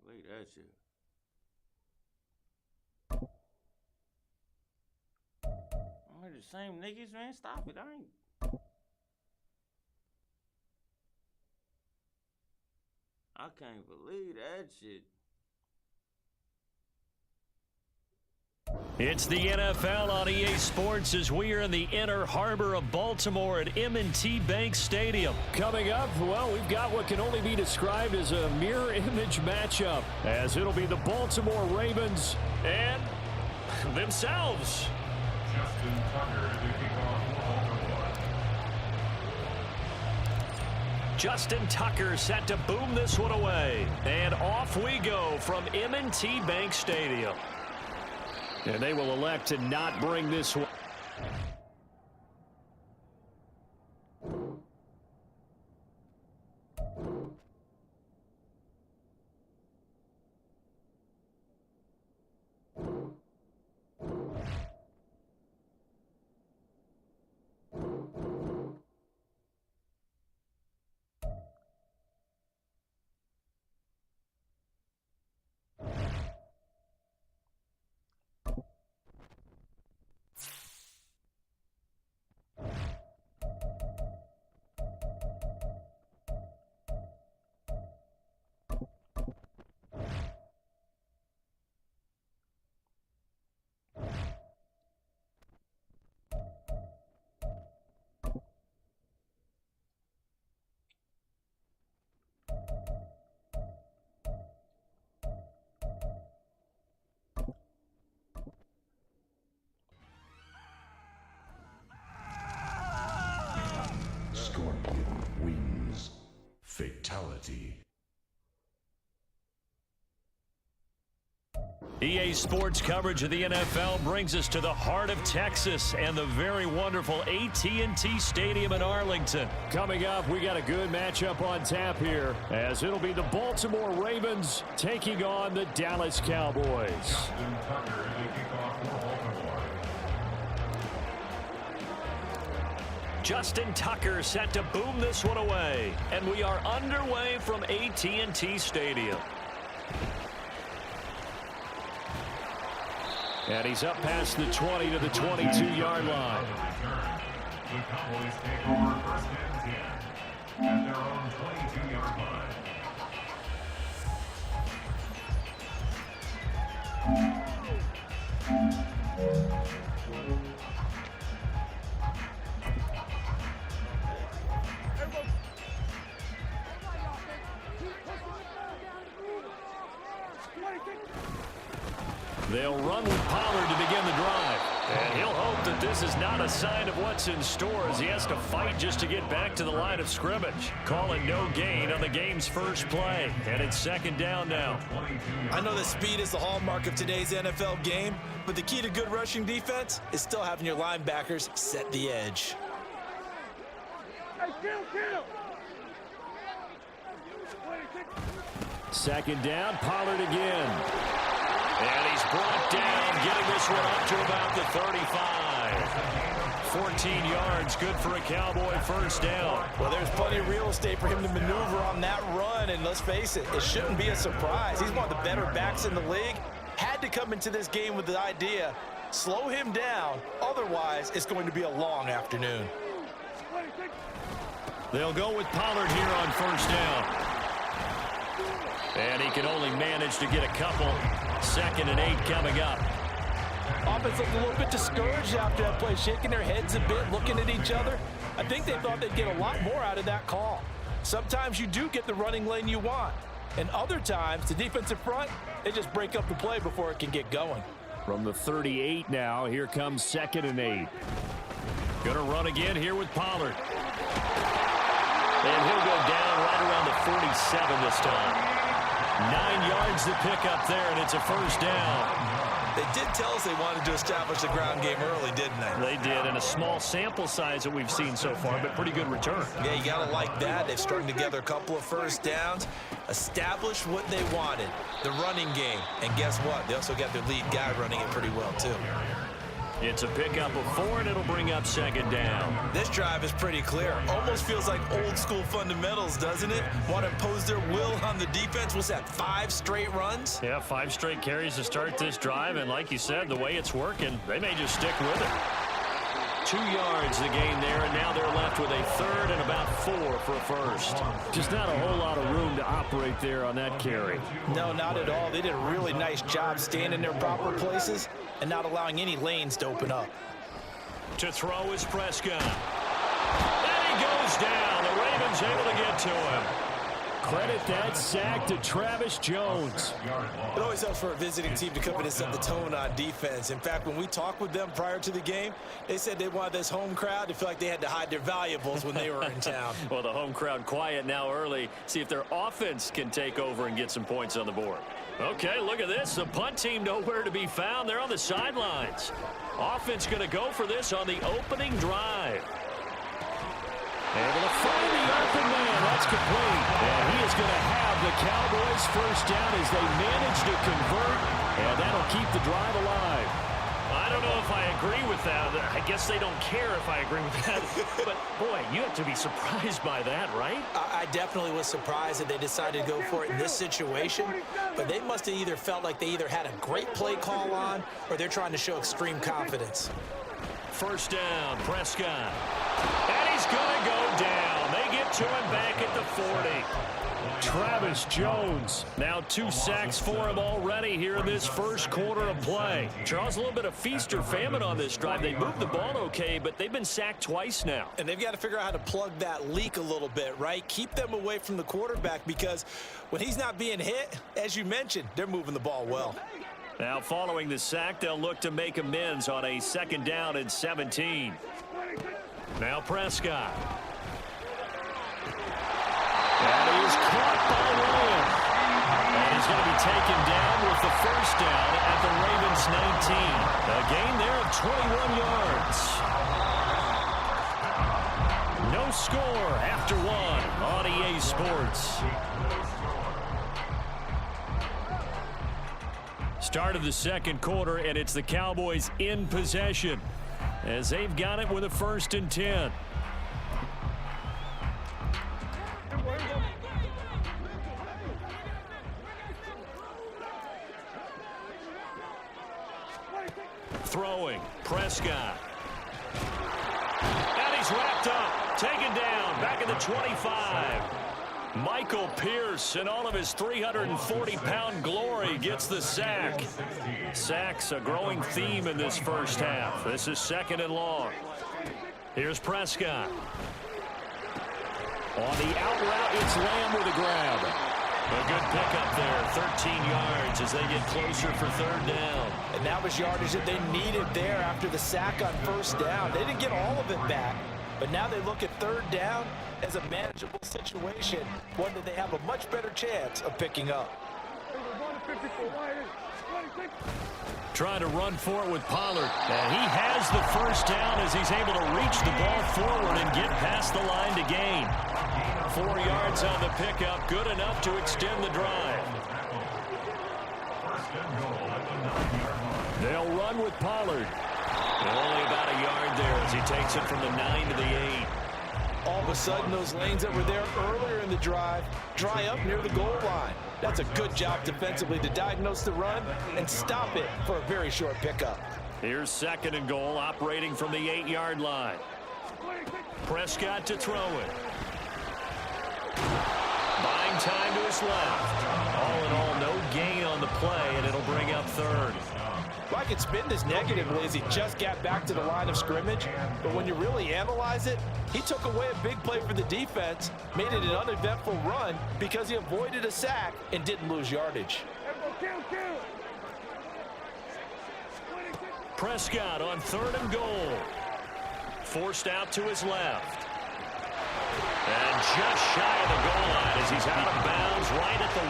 Wait, that shit. I'm the same niggas, man. Stop it. I can't believe that shit. It's the NFL on EA Sports as we are in the inner harbor of Baltimore at M&T Bank Stadium. Coming up, well, we've got what can only be described as a mirror image matchup, as it'll be the Baltimore Ravens and themselves. Justin Tucker to kick off for Baltimore. Justin Tucker set to boom this one away. And off we go from M&T Bank Stadium. And they will elect to not bring this one. Scorpion wins. Fatality. EA Sports coverage of the NFL brings us to the heart of Texas and the very wonderful AT&T Stadium in Arlington. Coming up, we got a good matchup on tap here, as it'll be the Baltimore Ravens taking on the Dallas Cowboys. Justin Tucker to kick off for Baltimore. Justin Tucker set to boom this one away, and we are underway from AT&T Stadium. And he's up past the 20 to the 22-yard line. The Cowboys take over first and 10 at their own 22-yard line. They'll run with Pollard to begin the drive. And he'll hope that this is not a sign of what's in store as he has to fight just to get back to the line of scrimmage. Calling no gain on the game's first play. And it's second down now. I know that speed is the hallmark of today's NFL game, but the key to good rushing defense is still having your linebackers set the edge. Second down, Pollard again. And he's brought down, getting this one up to about the 35. 14 yards, good for a Cowboy first down. Well, there's plenty of real estate for him to maneuver on that run, and let's face it, it shouldn't be a surprise. He's one of the better backs in the league. Had to come into this game with the idea, slow him down, otherwise it's going to be a long afternoon. They'll go with Pollard here on first down. And he can only manage to get a couple. 2nd and 8 coming up. Offense looked a little bit discouraged after that play, shaking their heads a bit, looking at each other. I think they thought they'd get a lot more out of that call. Sometimes you do get the running lane you want. And other times, the defensive front, they just break up the play before it can get going. From the 38 now, here comes 2nd and 8. Going to run again here with Pollard. And he'll go down right around the 47 this time. 9 yards to pick up there, and it's a first down. They did tell us they wanted to establish the ground game early, didn't they? They did, and a small sample size that we've seen so far, but pretty good return. Yeah, you got to like that. They've strung together a couple of first downs, established what they wanted, the running game. And guess what? They also got their lead guy running it pretty well, too. It's a pickup of 4, and it'll bring up 2nd down. This drive is pretty clear. Almost feels like old school fundamentals, doesn't it? Want to impose their will on the defense. What's that, 5 straight runs? Yeah, 5 straight carries to start this drive, and like you said, the way it's working, they may just stick with it. 2 yards the gain there, and now they're left with a 3rd and about 4 for a first. Just not a whole lot of room to operate there on that carry. No, not at all. They did a really nice job staying in their proper places and not allowing any lanes to open up. To throw is Prescott. And he goes down. The Ravens able to get to him. Credit that sack to Travis Jones. It always helps for a visiting team to come in and set the tone on defense. In fact, when we talked with them prior to the game, they said they wanted this home crowd to feel like they had to hide their valuables when they were in town. Well, the home crowd quiet now early. See if their offense can take over and get some points on the board. Okay, look at this. The punt team nowhere to be found. They're on the sidelines. Offense going to go for this on the opening drive. Able to find the open man. That's complete. And he is going to have the Cowboys first down as they manage to convert. And that'll keep the drive alive. I don't know if I agree with that. I guess they don't care if I agree with that. But, boy, you have to be surprised by that, right? I definitely was surprised that they decided to go for it in this situation. But they must have either felt like they either had a great play call on or they're trying to show extreme confidence. First down, Prescott. And he's going to go down. They get to him back at the 40. Travis Jones. Now 2 sacks for him already here in this first quarter of play. Charles, a little bit of feast or famine on this drive. They moved the ball okay, but they've been sacked twice now. And they've got to figure out how to plug that leak a little bit, right? Keep them away from the quarterback because when he's not being hit, as you mentioned, they're moving the ball well. Now following the sack, they'll look to make amends on a 2nd down and 17. Now Prescott. And he is caught by Williams. And he's going to be taken down with the first down at the Ravens 19. A gain there of 21 yards. No score after 1 on EA Sports. Start of the second quarter, and it's the Cowboys in possession as they've got it with a 1st and 10. Throwing, Prescott. And he's wrapped up, taken down, back at the 25. Michael Pierce, in all of his 340-pound glory, gets the sack. Sacks a growing theme in this first half. This is 2nd and long. Here's Prescott. On the out route, it's Lamb with a grab. A good pickup there, 13 yards as they get closer for 3rd down. And that was yardage that they needed there after the sack on 1st down. They didn't get all of it back, but now they look at 3rd down as a manageable situation, one that they have a much better chance of picking up. Trying to run for it with Pollard. And he has the first down as he's able to reach the ball forward and get past the line to gain. 4 yards on the pickup, good enough to extend the drive. They'll run with Pollard. Only about a yard there as he takes it from the 9 to the 8. All of a sudden, those lanes that were there earlier in the drive dry up near the goal line. That's a good job defensively to diagnose the run and stop it for a very short pickup. Here's 2nd and goal, operating from the 8-yard line. Prescott to throw it. Buying time to his left. All in all, no gain on the play, and it'll bring up third. Well, I could spin this negatively as he just got back to the line of scrimmage, but when you really analyze it, he took away a big play for the defense, made it an uneventful run because he avoided a sack and didn't lose yardage. Prescott on 3rd and goal. Forced out to his left. And just shy of the goal line as he's out of bounds right at the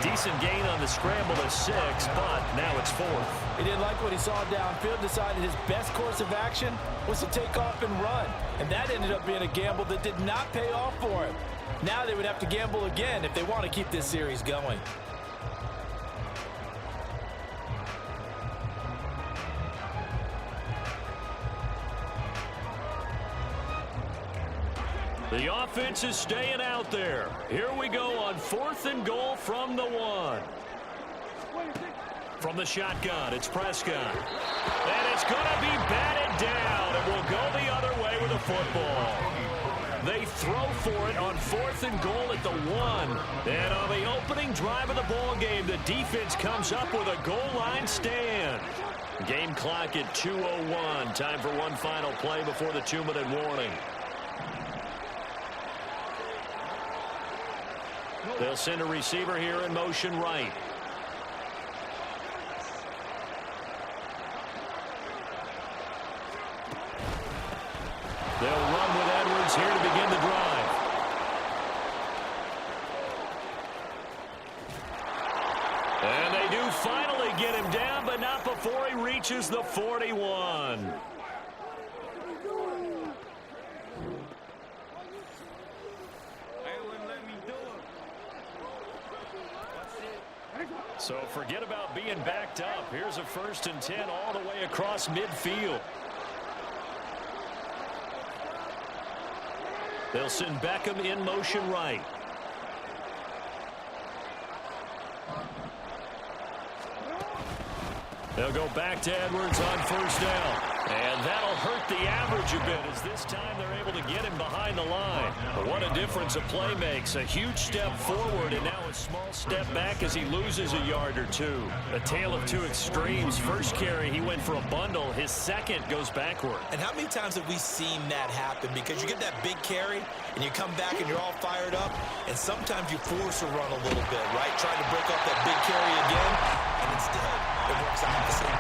1. Decent gain on the scramble to 6, but now it's 4th. He didn't like what he saw downfield, decided his best course of action was to take off and run. And that ended up being a gamble that did not pay off for him. Now they would have to gamble again if they want to keep this series going. The offense is staying out there. Here we go on 4th and goal from the 1. From the shotgun, it's Prescott. And it's going to be batted down. It will go the other way with the football. They throw for it on 4th and goal at the 1. And on the opening drive of the ball game, the defense comes up with a goal line stand. Game clock at 2:01. Time for one final play before the 2-minute warning. They'll send a receiver here in motion right. They'll run with Edwards here to begin the drive. And they do finally get him down, but not before he reaches the 41. So forget about being backed up. Here's a 1st and 10 all the way across midfield. They'll send Beckham in motion right. They'll go back to Edwards on 1st down. And that'll hurt the average a bit as this time they're able to get him behind the line. But what a difference a play makes. A huge step forward and now a small step back as he loses a yard or 2. A tale of 2 extremes. First carry, he went for a bundle. His second goes backward. And how many times have we seen that happen? Because you get that big carry and you come back and you're all fired up. And sometimes you force a run a little bit, right? Trying to break off that big carry again. And instead, it works opposite.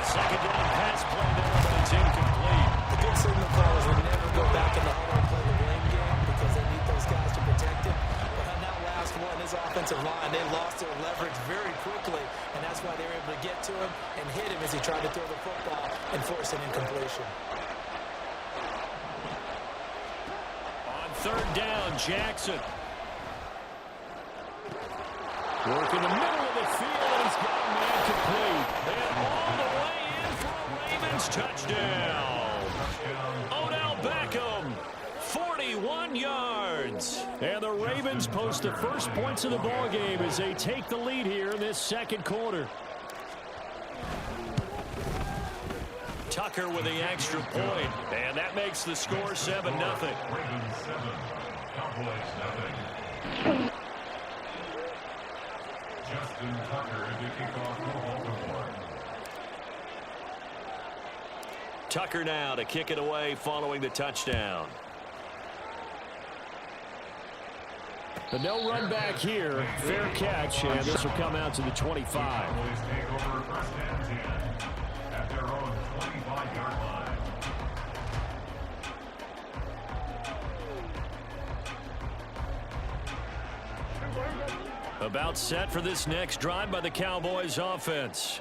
Second down pass play there, but it's incomplete. The good signal callers will never go back in the huddle and play the blame game because they need those guys to protect him. But on that last one, his offensive line, they lost their leverage very quickly, and that's why they were able to get to him and hit him as he tried to throw the football and force an incompletion. On 3rd down, Jackson. Work in the middle of the field, and he's got a man complete. And all the way in for a Ravens touchdown. Odell Beckham, 41 yards. And the Ravens post the first points of the ball game as they take the lead here in this 2nd quarter. Tucker with the extra point, and that makes the score 7-0. Ravens 7, Cowboys 0. Justin Tucker to kick off for Baltimore. Tucker now to kick it away following the touchdown. The no run back here. Fair catch, and this will come out to the 25. Cowboys take over 1st and 10 at their own 25-yard line. About set for this next drive by the Cowboys offense.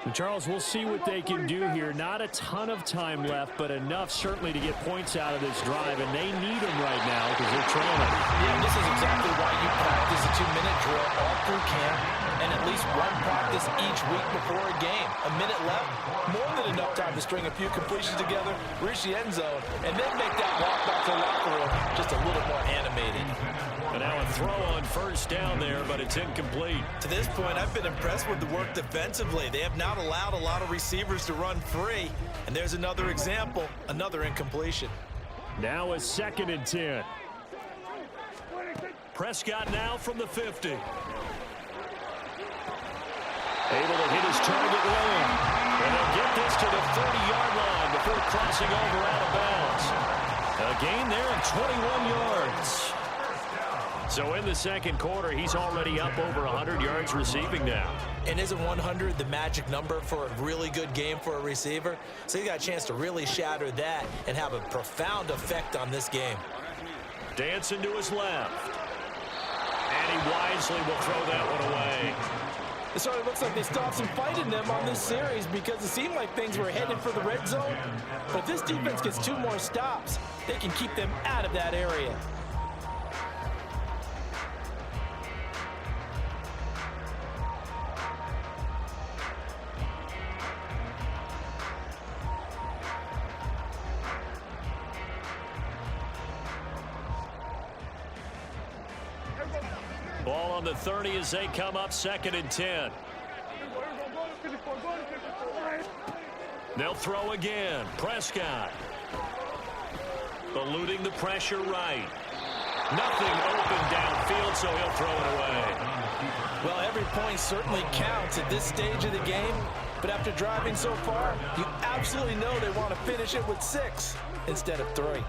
And Charles, we'll see what they can do here. Not a ton of time left, but enough certainly to get points out of this drive, and they need them right now because they're trailing. Yeah, this is exactly why you practice a 2-minute drill all through camp and at least one practice each week before a game. A minute left, more than enough time to string a few completions together, reach the end zone, and then make that walk back to the locker room just a little more animated. And now a throw on 1st down there, but it's incomplete. To this point, I've been impressed with the work defensively. They have not allowed a lot of receivers to run free. And there's another example, another incompletion. Now a 2nd and 10. Prescott now from the 50. Able to hit his target well. And they'll get this to the 30-yard line before crossing over out of bounds. A gain there of 21 yards. So in the second quarter, he's already up over 100 yards receiving now. And isn't 100 the magic number for a really good game for a receiver? So he got a chance to really shatter that and have a profound effect on this game. Dancing to his left. And he wisely will throw that one away. It sort of looks like they stopped some fight in them on this series because it seemed like things were headed for the red zone. But if this defense gets 2 more stops, they can keep them out of that area. Ball on the 30 as they come up 2nd and 10. They'll throw again. Prescott. Eluding the pressure right. Nothing open downfield, so he'll throw it away. Well, every point certainly counts at this stage of the game. But after driving so far, you absolutely know they want to finish it with 6 instead of 3.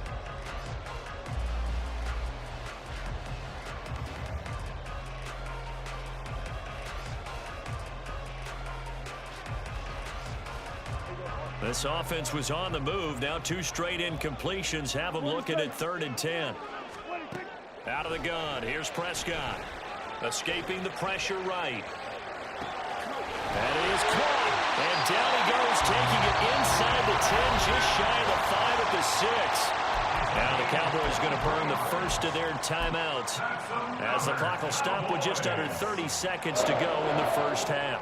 This offense was on the move. Now 2 straight incompletions have them looking at 3rd and 10. Out of the gun. Here's Prescott. Escaping the pressure right. That is caught. And down he goes, taking it inside the 10, just shy of the 5 at the 6. Now the Cowboys going to burn the first of their timeouts as the clock will stop with just under 30 seconds to go in the first half.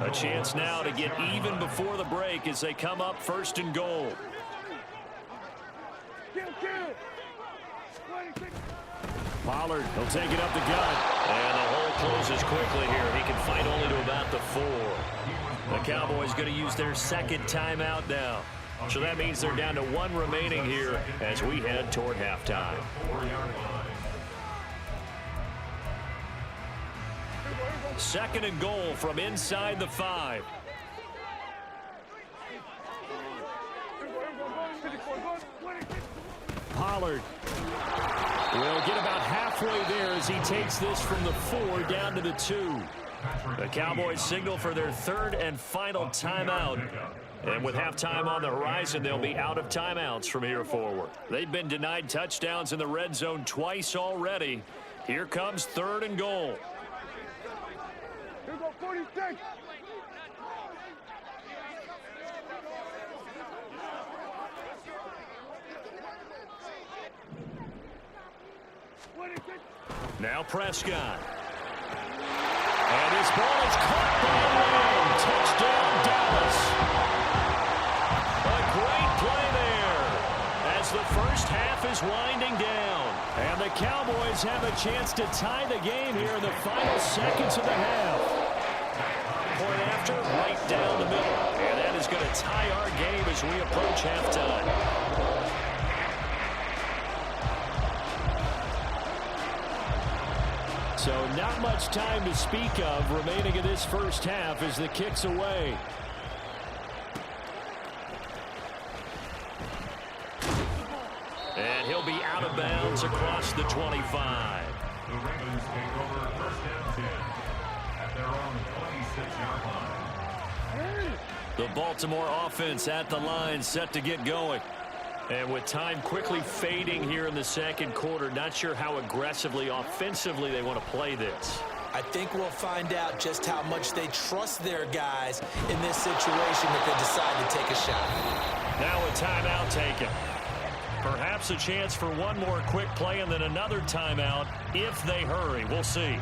A chance now to get even before the break as they come up 1st and goal. Pollard, he'll take it up the gut. And the hole closes quickly here. He can fight only to about the 4. The Cowboys going to use their 2nd timeout now. So that means they're down to 1 remaining here as we head toward halftime. Second and goal from inside the 5. Pollard will get about halfway there as he takes this from the 4 down to the 2. The Cowboys signal for their 3rd and final timeout. And with halftime on the horizon, they'll be out of timeouts from here forward. They've been denied touchdowns in the red zone twice already. Here comes 3rd and goal. Here go 46. Now Prescott. And his ball is caught by Lamb. Touchdown, Dallas. A great play there as the first half is winding down. And the Cowboys have a chance to tie the game here in the final seconds of the half. Point after, right down the middle. And that is going to tie our game as we approach halftime. So not much time to speak of remaining in this first half as the kick's away. And he'll be out of bounds across the 25. The Ravens take over 1st and 10 at their own 26-yard line. The Baltimore offense at the line, set to get going. And with time quickly fading here in the second quarter, not sure how aggressively, offensively they want to play this. I think we'll find out just how much they trust their guys in this situation if they decide to take a shot. Now a timeout taken. Perhaps a chance for one more quick play and then another timeout if they hurry. We'll see.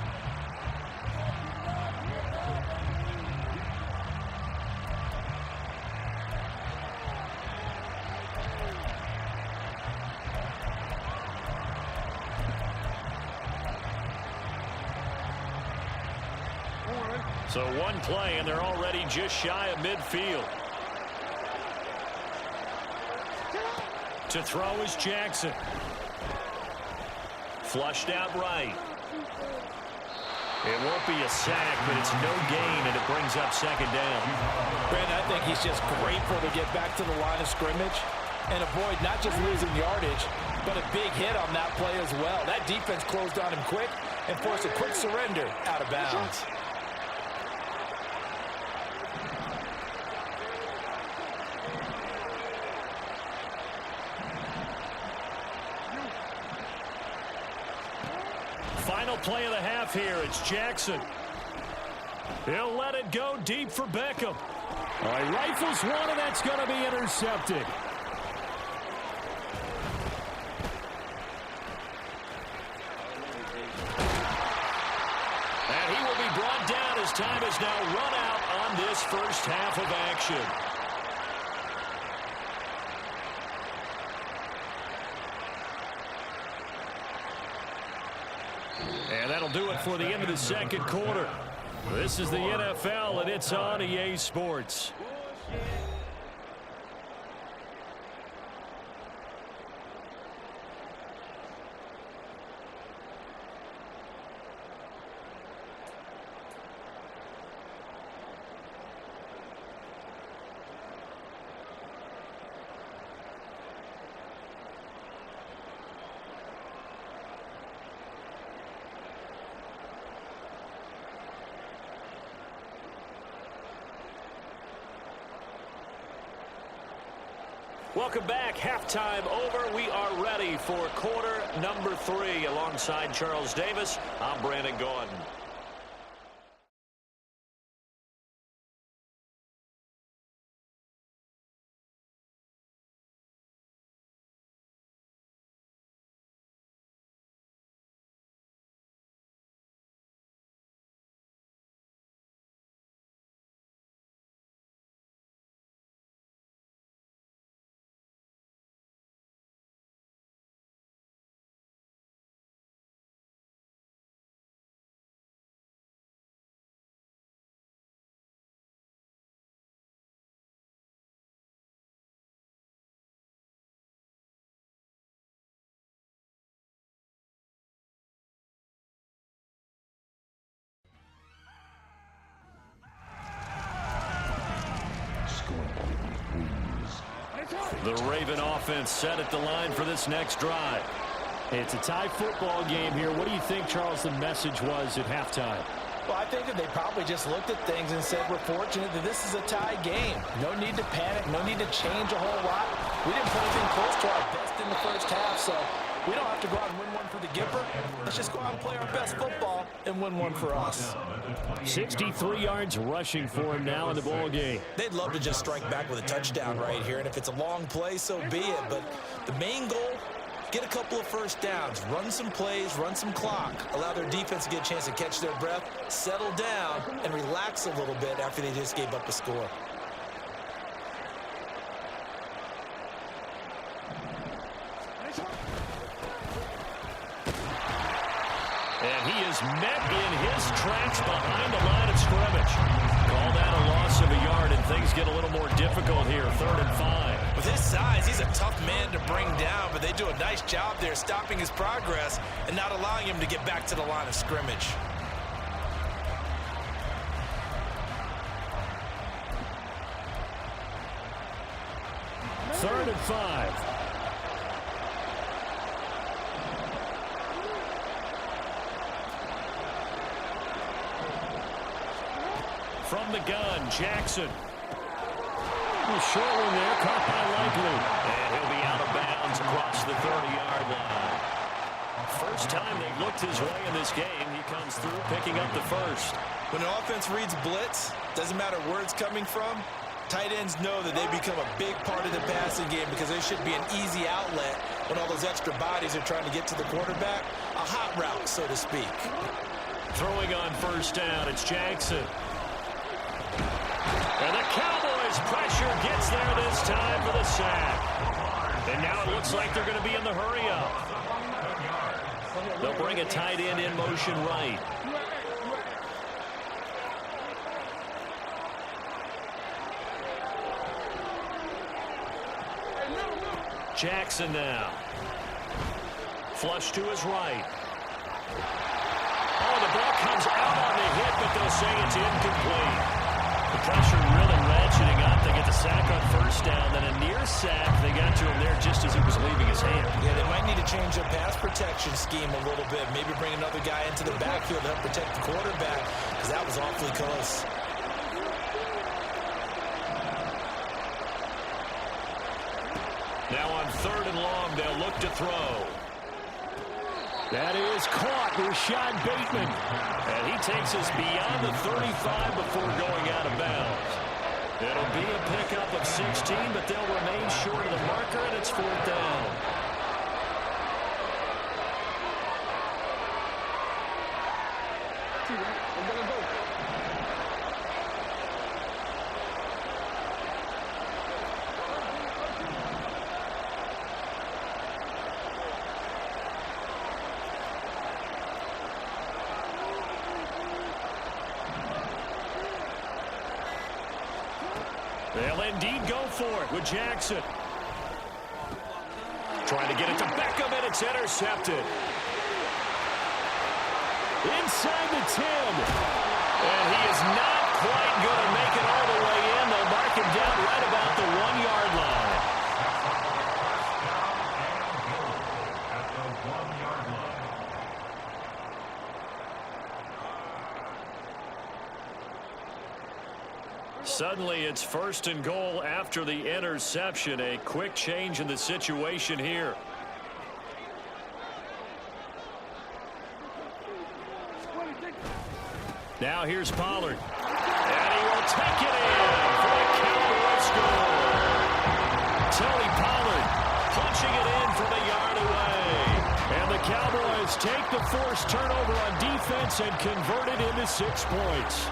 So one play, and they're already just shy of midfield. To throw is Jackson. Flushed out right. It won't be a sack, but it's no gain, and it brings up second down. Brandon, I think he's just grateful to get back to the line of scrimmage and avoid not just losing yardage, but a big hit on that play as well. That defense closed on him quick and forced a quick surrender out of bounds. Final play of the half here. It's Jackson. He'll let it go deep for Beckham. All right, rifles one, and that's going to be intercepted. And he will be brought down as time has now run out on this first half of action. And that'll do it for the end of the second quarter. This is the NFL, and it's on EA Sports. Welcome back. Halftime over. We are ready for quarter number 3. Alongside Charles Davis, I'm Brandon Gordon. The Raven offense set at the line for this next drive. It's a tie football game here. What do you think, Charles, the message was at halftime? Well, I think that they probably just looked at things and said, we're fortunate that this is a tie game. No need to panic. No need to change a whole lot. We didn't put anything close to our best in the first half, so we don't have to go out and win one for the Gipper. Let's just go out and play our best football and win one for us. 63 yards rushing for him now in the ball game. They'd love to just strike back with a touchdown right here, and if it's a long play, so be it. But the main goal, get a couple of first downs, run some plays, run some clock, allow their defense to get a chance to catch their breath, settle down, and relax a little bit after they just gave up a score. And he is met in his tracks behind the line of scrimmage. Call that a loss of a yard, and things get a little more difficult here. 3rd and 5. With his size, he's a tough man to bring down, but they do a nice job there stopping his progress and not allowing him to get back to the line of scrimmage. Third and 5. From the gun, Jackson. Short one there, caught by Likely. And he'll be out of bounds across the 30-yard line. First time they've looked his way in this game. He comes through picking up the first. When an offense reads blitz, doesn't matter where it's coming from, tight ends know that they become a big part of the passing game because there should be an easy outlet when all those extra bodies are trying to get to the quarterback. A hot route, so to speak. Throwing on first down, it's Jackson. And the Cowboys' pressure gets there this time for the sack. And now it looks like they're going to be in the hurry-up. They'll bring a tight end in motion right. Jackson now. Flush to his right. they'll say it's incomplete. The pressure really ratcheting up. They get the sack on first down, then a near sack. They got to him there just as it was leaving his hand. Yeah, they might need to change their pass protection scheme a little bit. Maybe bring another guy into the backfield to help protect the quarterback, because that was awfully close. Now on 3rd and long, they'll look to throw. That is caught. Rashad Bateman. And he takes us beyond the 35 before going out of bounds. It'll be a pickup of 16, but they'll remain short of the marker, and it's 4th down. They'll indeed go for it with Jackson. Trying to get it to Beckham, and it's intercepted. Inside the 10. And he is not quite going to make it all the way in. They'll mark him down right about the 1-yard line. At the 1-yard line. Suddenly it's 1st and goal after the interception. A quick change in the situation here. Now here's Pollard. And he will take it in for a Cowboy score. Tony Pollard punching it in from a yard away. And the Cowboys take the forced turnover on defense and convert it into 6 points.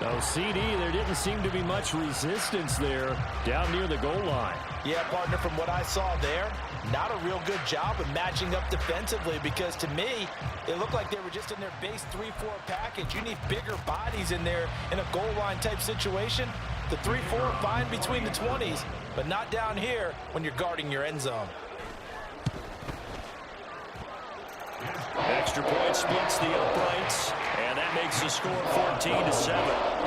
No, CD, there didn't seem to be much resistance there down near the goal line. Yeah, partner, from what I saw there, not a real good job of matching up defensively, because to me, it looked like they were just in their base 3-4 package. You need bigger bodies in there in a goal line type situation. The 3-4 fine between the 20s, but not down here when you're guarding your end zone. Extra point splits the uprights, and that makes the score 14-7.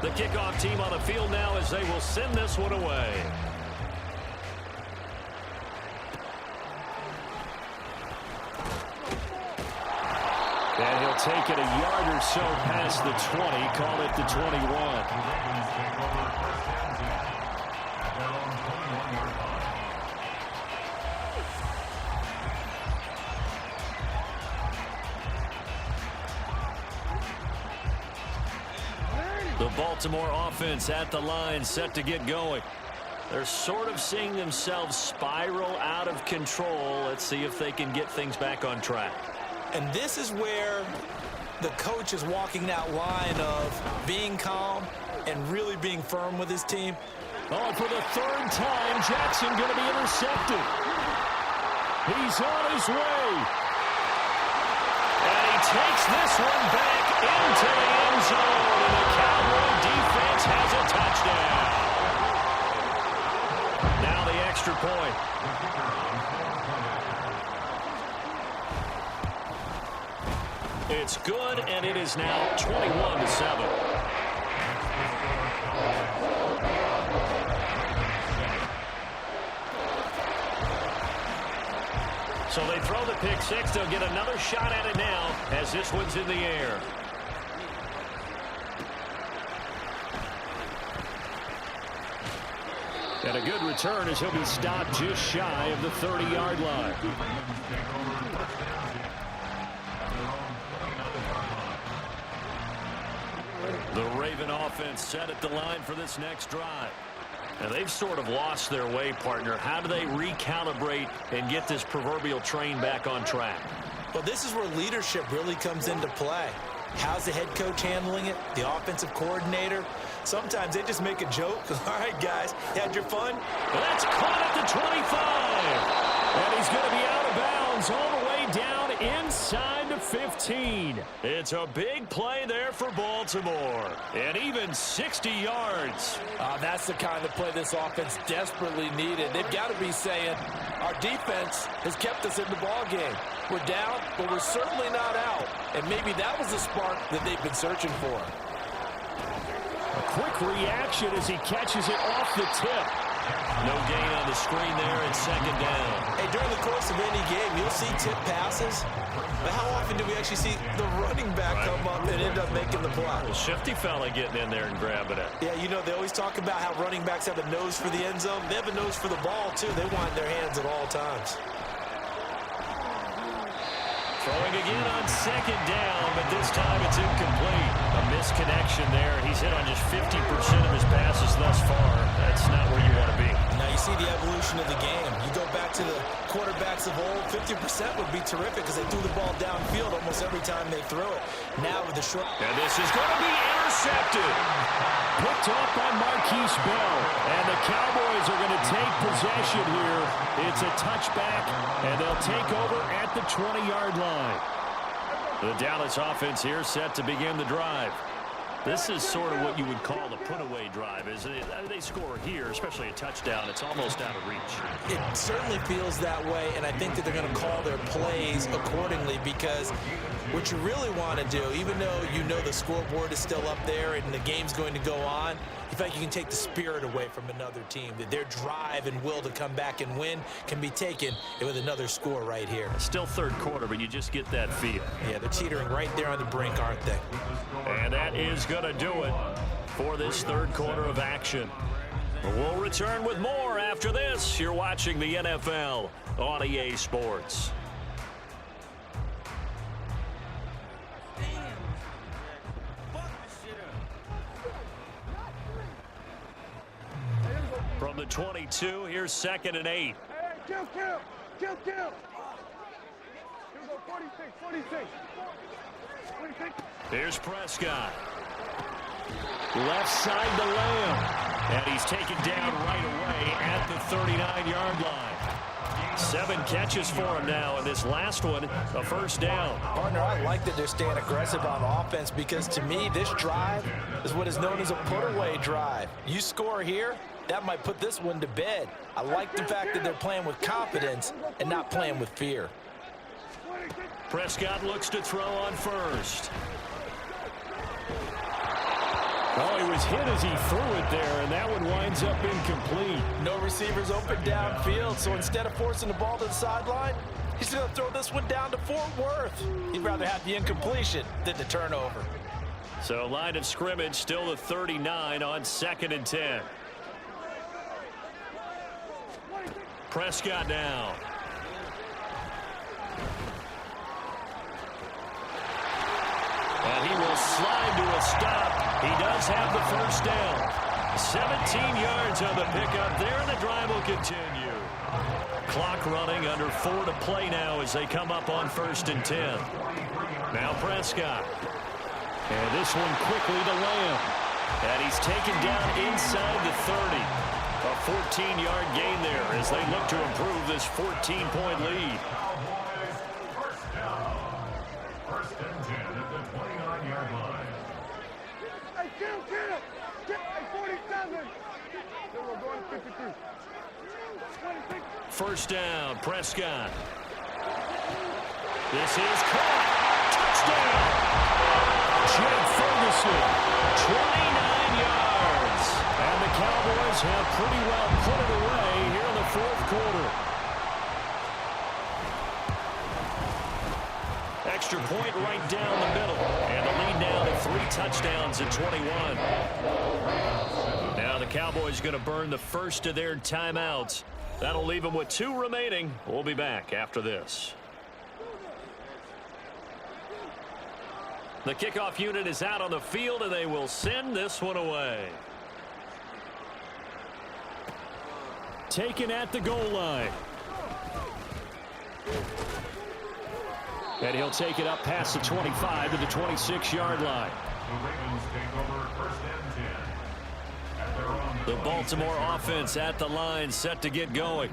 The kickoff team on the field now as they will send this one away. And he'll take it a yard or so past the 20, call it the 21. The Baltimore offense at the line, set to get going. They're sort of seeing themselves spiral out of control. Let's see if they can get things back on track. And this is where the coach is walking that line of being calm and really being firm with his team. Oh, and for the 3rd time, Jackson going to be intercepted. He's on his way. And he takes this one back into the end zone, and the Cowboy defense has a touchdown. Now the extra point. It's good, and it is now 21-7. So they throw the pick six. They'll get another shot at it now as this one's in the air. And a good return as he'll be stopped just shy of the 30-yard line. The Raven offense set at the line for this next drive. And they've sort of lost their way, partner. How do they recalibrate and get this proverbial train back on track? Well, this is where leadership really comes into play. How's the head coach handling it? The offensive coordinator? Sometimes they just make a joke. All right, guys, you had your fun? That's caught at the 25. And he's going to be out of bounds all the way down inside the 15. It's a big play there for Baltimore. And even 60 yards. That's the kind of play this offense desperately needed. They've got to be saying, our defense has kept us in the ball game. We're down, but we're certainly not out. And maybe that was the spark that they've been searching for. A quick reaction as he catches it off the tip. No gain on the screen there at second down. Hey, during the course of any game, you'll see tip passes, but how often do we actually see the running back come up and end up making the play? Well, shifty fella getting in there and grabbing it. Yeah, you know, they always talk about how running backs have a nose for the end zone. They have a nose for the ball, too. They want their hands at all times. Throwing again on second down, but this time it's incomplete. A misconnection there. He's hit on just 50% of his passes thus far. That's not where you want to be. Now you see the evolution of the game. You go back to the quarterbacks of old, 50% would be terrific because they threw the ball downfield almost every time they threw it. Now with the short... And this is going to be intercepted. Picked off by Marquise Bell. And the Cowboys are going to take possession here. It's a touchback, and they'll take over at the 20-yard line. The Dallas offense here set to begin the drive. This is sort of what you would call the put-away drive, isn't it? They score here, especially a touchdown. It's almost out of reach. It certainly feels that way, and I think that they're going to call their plays accordingly because what you really want to do, even though you know the scoreboard is still up there and the game's going to go on, you feel like you can take the spirit away from another team. That their drive and will to come back and win can be taken with another score right here. Still third quarter, but you just get that feel. Yeah, they're teetering right there on the brink, aren't they? And that is going to do it for this third quarter of action. We'll return with more after this. You're watching the NFL on EA Sports. From the 22, here's 2nd and 8. Hey, kill. Here we go, 46. Here's Prescott. Left side to Lamb. And he's taken down right away at the 39-yard line. 7 catches for him now, and this last one, a first down. Partner, I like that they're staying aggressive on offense because to me, this drive is what is known as a put-away drive. You score here, that might put this one to bed. I like the fact that they're playing with confidence and not playing with fear. Prescott looks to throw on first. Oh, he was hit as he threw it there, and that one winds up incomplete. No receivers open downfield, so instead of forcing the ball to the sideline, he's going to throw this one down to Fort Worth. He'd rather have the incompletion than the turnover. So line of scrimmage still the 39 on 2nd and 10. Prescott now. And he will slide to a stop. He does have the first down. 17 yards on the pickup there, and the drive will continue. Clock running, under 4 to play now as they come up on 1st and 10. Now Prescott. And this one quickly to Lamb. And he's taken down inside the 30. A 14-yard gain there as they look to improve this 14-point lead. First and 10 at the 29-yard line. Hey, kill. Hey, 47. Then we're going 53. 26. First down, Prescott. This is caught. Touchdown. Jake Ferguson, 29 yards. And the Cowboys have pretty well put it away here in the fourth quarter. Extra point right down the middle. And the lead now to 3 touchdowns in 21. Now the Cowboys going to burn the first of their timeouts. That'll leave them with 2 remaining. We'll be back after this. The kickoff unit is out on the field, and they will send this one away. Taken at the goal line. And he'll take it up past the 25 to the 26-yard line. The Ravens take over 1st and 10. At their own The Baltimore offense at the line, set to get going.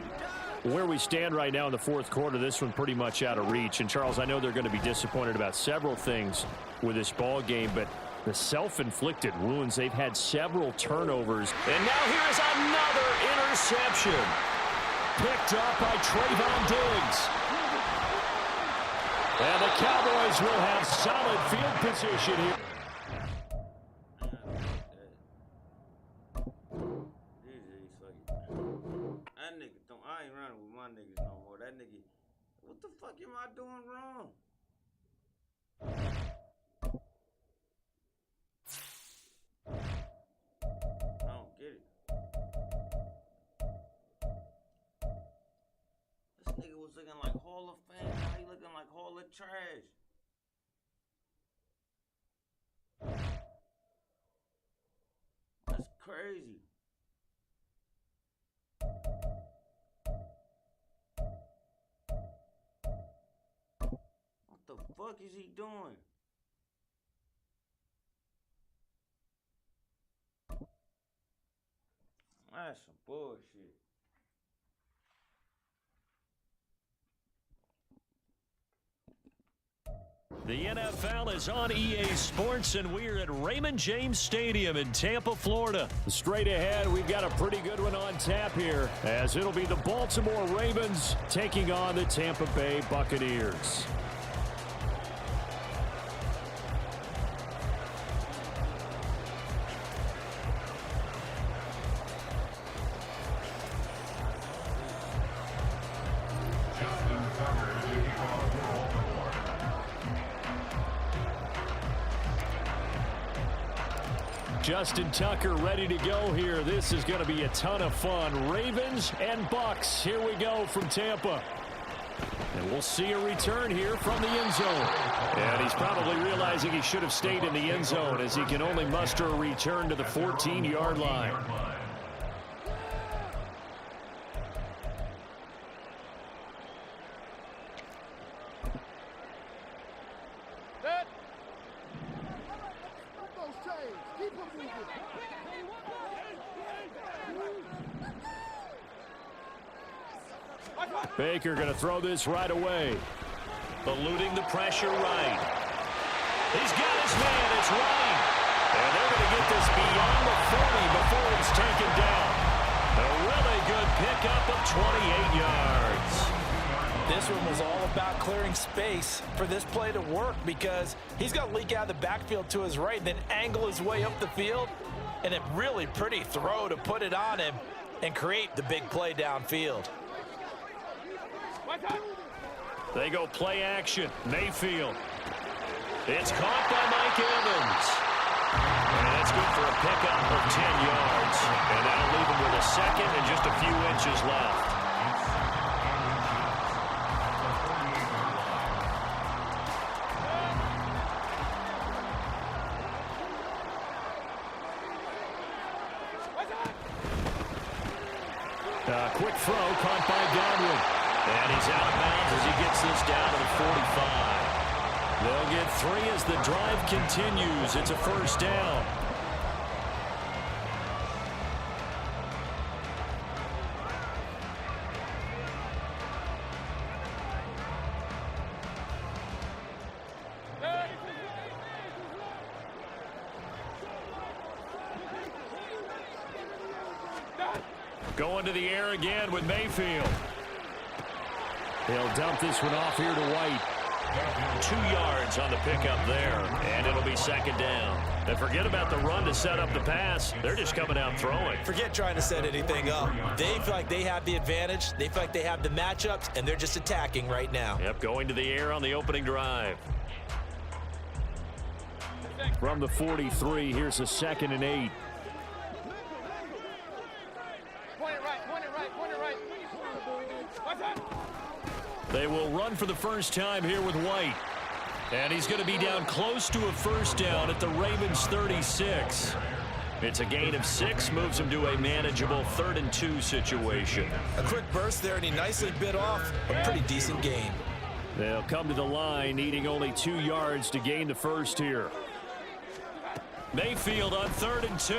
where we stand right now in the fourth quarter, this one pretty much out of reach. And, Charles, I know they're going to be disappointed about several things with this ball game, but the self-inflicted wounds, they've had several turnovers. And now here is another interception. Picked up by Trayvon Diggs. And the Cowboys will have solid field position here. That nigga don't. I ain't running with my niggas no more. That nigga, what the fuck am I doing wrong? I don't get it. This nigga was looking like Hall of Fame. Now he looking like Hall of Trash. That's crazy. What the fuck is he doing? That's some bullshit. The NFL is on EA Sports, and we're at Raymond James Stadium in Tampa, Florida. Straight ahead, we've got a pretty good one on tap here, as it'll be the Baltimore Ravens taking on the Tampa Bay Buccaneers. Justin Tucker ready to go here. This is going to be a ton of fun. Ravens and Bucs. Here we go from Tampa. And we'll see a return here from the end zone. And he's probably realizing he should have stayed in the end zone, as he can only muster a return to the 14-yard line. Baker going to throw this right away. Eluding the pressure right. He's got his man. It's right. And they're going to get this beyond the 40 before it's taken down. A really good pickup of 28 yards. This one was all about clearing space for this play to work, because he's got to leak out of the backfield to his right, then angle his way up the field, and a really pretty throw to put it on him and create the big play downfield. They go play action. Mayfield. It's caught by Mike Evans. And that's good for a pickup of 10 yards. And that'll leave him with a second and just a few inches left. Quick throw caught by Godwin. And he's out of bounds as he gets this down to the 45. They'll get 3 as the drive continues. It's a first down. Going to the air again with Mayfield. He'll dump this one off here to White. 2 yards on the pickup there, and it'll be second down. And forget about the run to set up the pass. They're just coming out throwing. Forget trying to set anything up. They feel like they have the advantage. They feel like they have the matchups, and they're just attacking right now. Yep, going to the air on the opening drive. From the 43, here's a 2nd and 8. They will run for the first time here with White. And he's going to be down close to a first down at the Ravens 36. It's a gain of 6, moves him to a manageable 3rd and 2 situation. A quick burst there, and he nicely bit off a pretty decent gain. They'll come to the line, needing only 2 yards to gain the first here. Mayfield on 3rd and 2.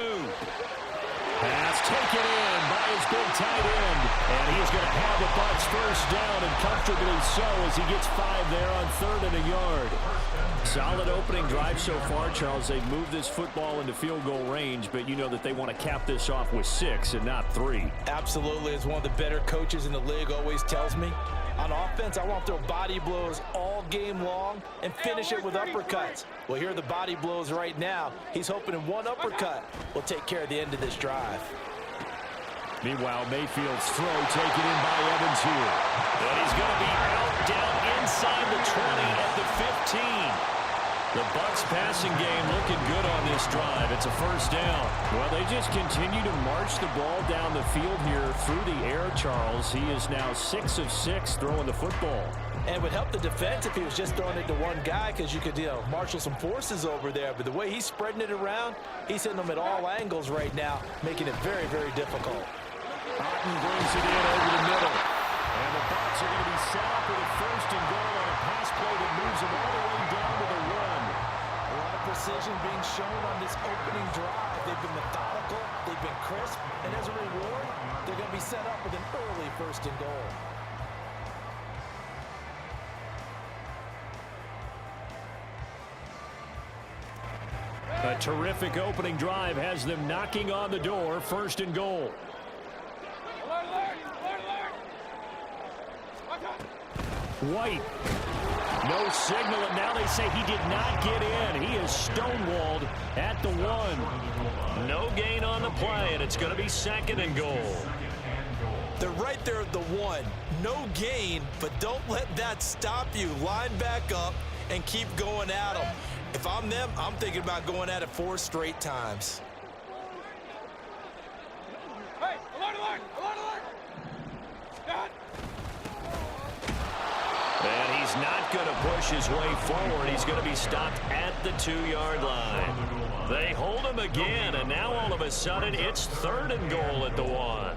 Pass taken in by his big tight end. And he is going to have the Bucs first down, and comfortably so, as he gets 5 there on 3rd and a yard. Solid opening drive so far, Charles. They've moved this football into field goal range, but you know that they want to cap this off with 6 and not 3. Absolutely. As one of the better coaches in the league always tells me, on offense, I want to throw body blows all game long and finish it with uppercuts. Well, here are the body blows right now. He's hoping in one uppercut will take care of the end of this drive. Meanwhile, Mayfield's throw taken in by Evans here. And he's going to be out down inside the 20 at the 15. The Bucs passing game looking good on this drive. It's a first down. Well, they just continue to march the ball down the field here through the air, Charles. He is now 6 of 6 throwing the football. And it would help the defense if he was just throwing it to one guy, because you could, marshal some forces over there. But the way he's spreading it around, he's hitting them at all angles right now, making it very, very difficult. Otten brings it in over the middle. And the Bucs are going to be set up with a first and goal on a pass play that moves them all the way down to the 1. A lot of precision being shown on this opening drive. They've been methodical, they've been crisp, and as a reward, they're going to be set up with an early first and goal. A terrific opening drive has them knocking on the door, first and goal. White. No signal, and now they say he did not get in. He is stonewalled at the 1. No gain on the play, and it's going to be 2nd and goal. They're right there at the 1. No gain, but don't let that stop you. Line back up and keep going at them. If I'm them, I'm thinking about going at it 4 straight times. Hey, alert, alert, alert, alert! Got. And he's not going to push his way forward. He's going to be stopped at the 2-yard line. They hold him again, and now all of a sudden it's 3rd and goal at the 1.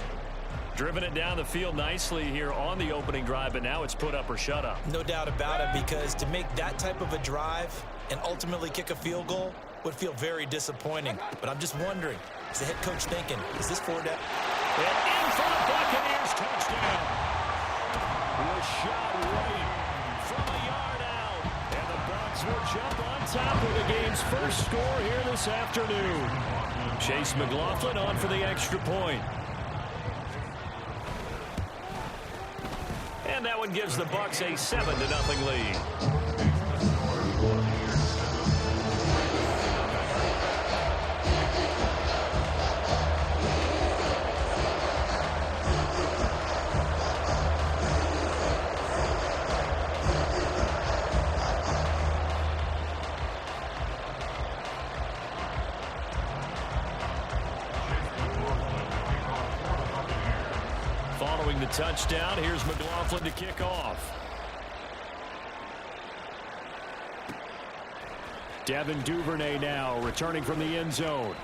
Driven it down the field nicely here on the opening drive, but now it's put up or shut up. No doubt about it, because to make that type of a drive and ultimately kick a field goal would feel very disappointing. But I'm just wondering, is the head coach thinking, is this 4 down? And in for the Buccaneers, touchdown. Rashad White from a yard out. And the Bucs will jump on top of the game's first score here this afternoon. Chase McLaughlin on for the extra point. And that one gives the Bucs a 7-0 lead. Following the touchdown, here's McLaughlin to kick off. Devin Duvernay now returning from the end zone.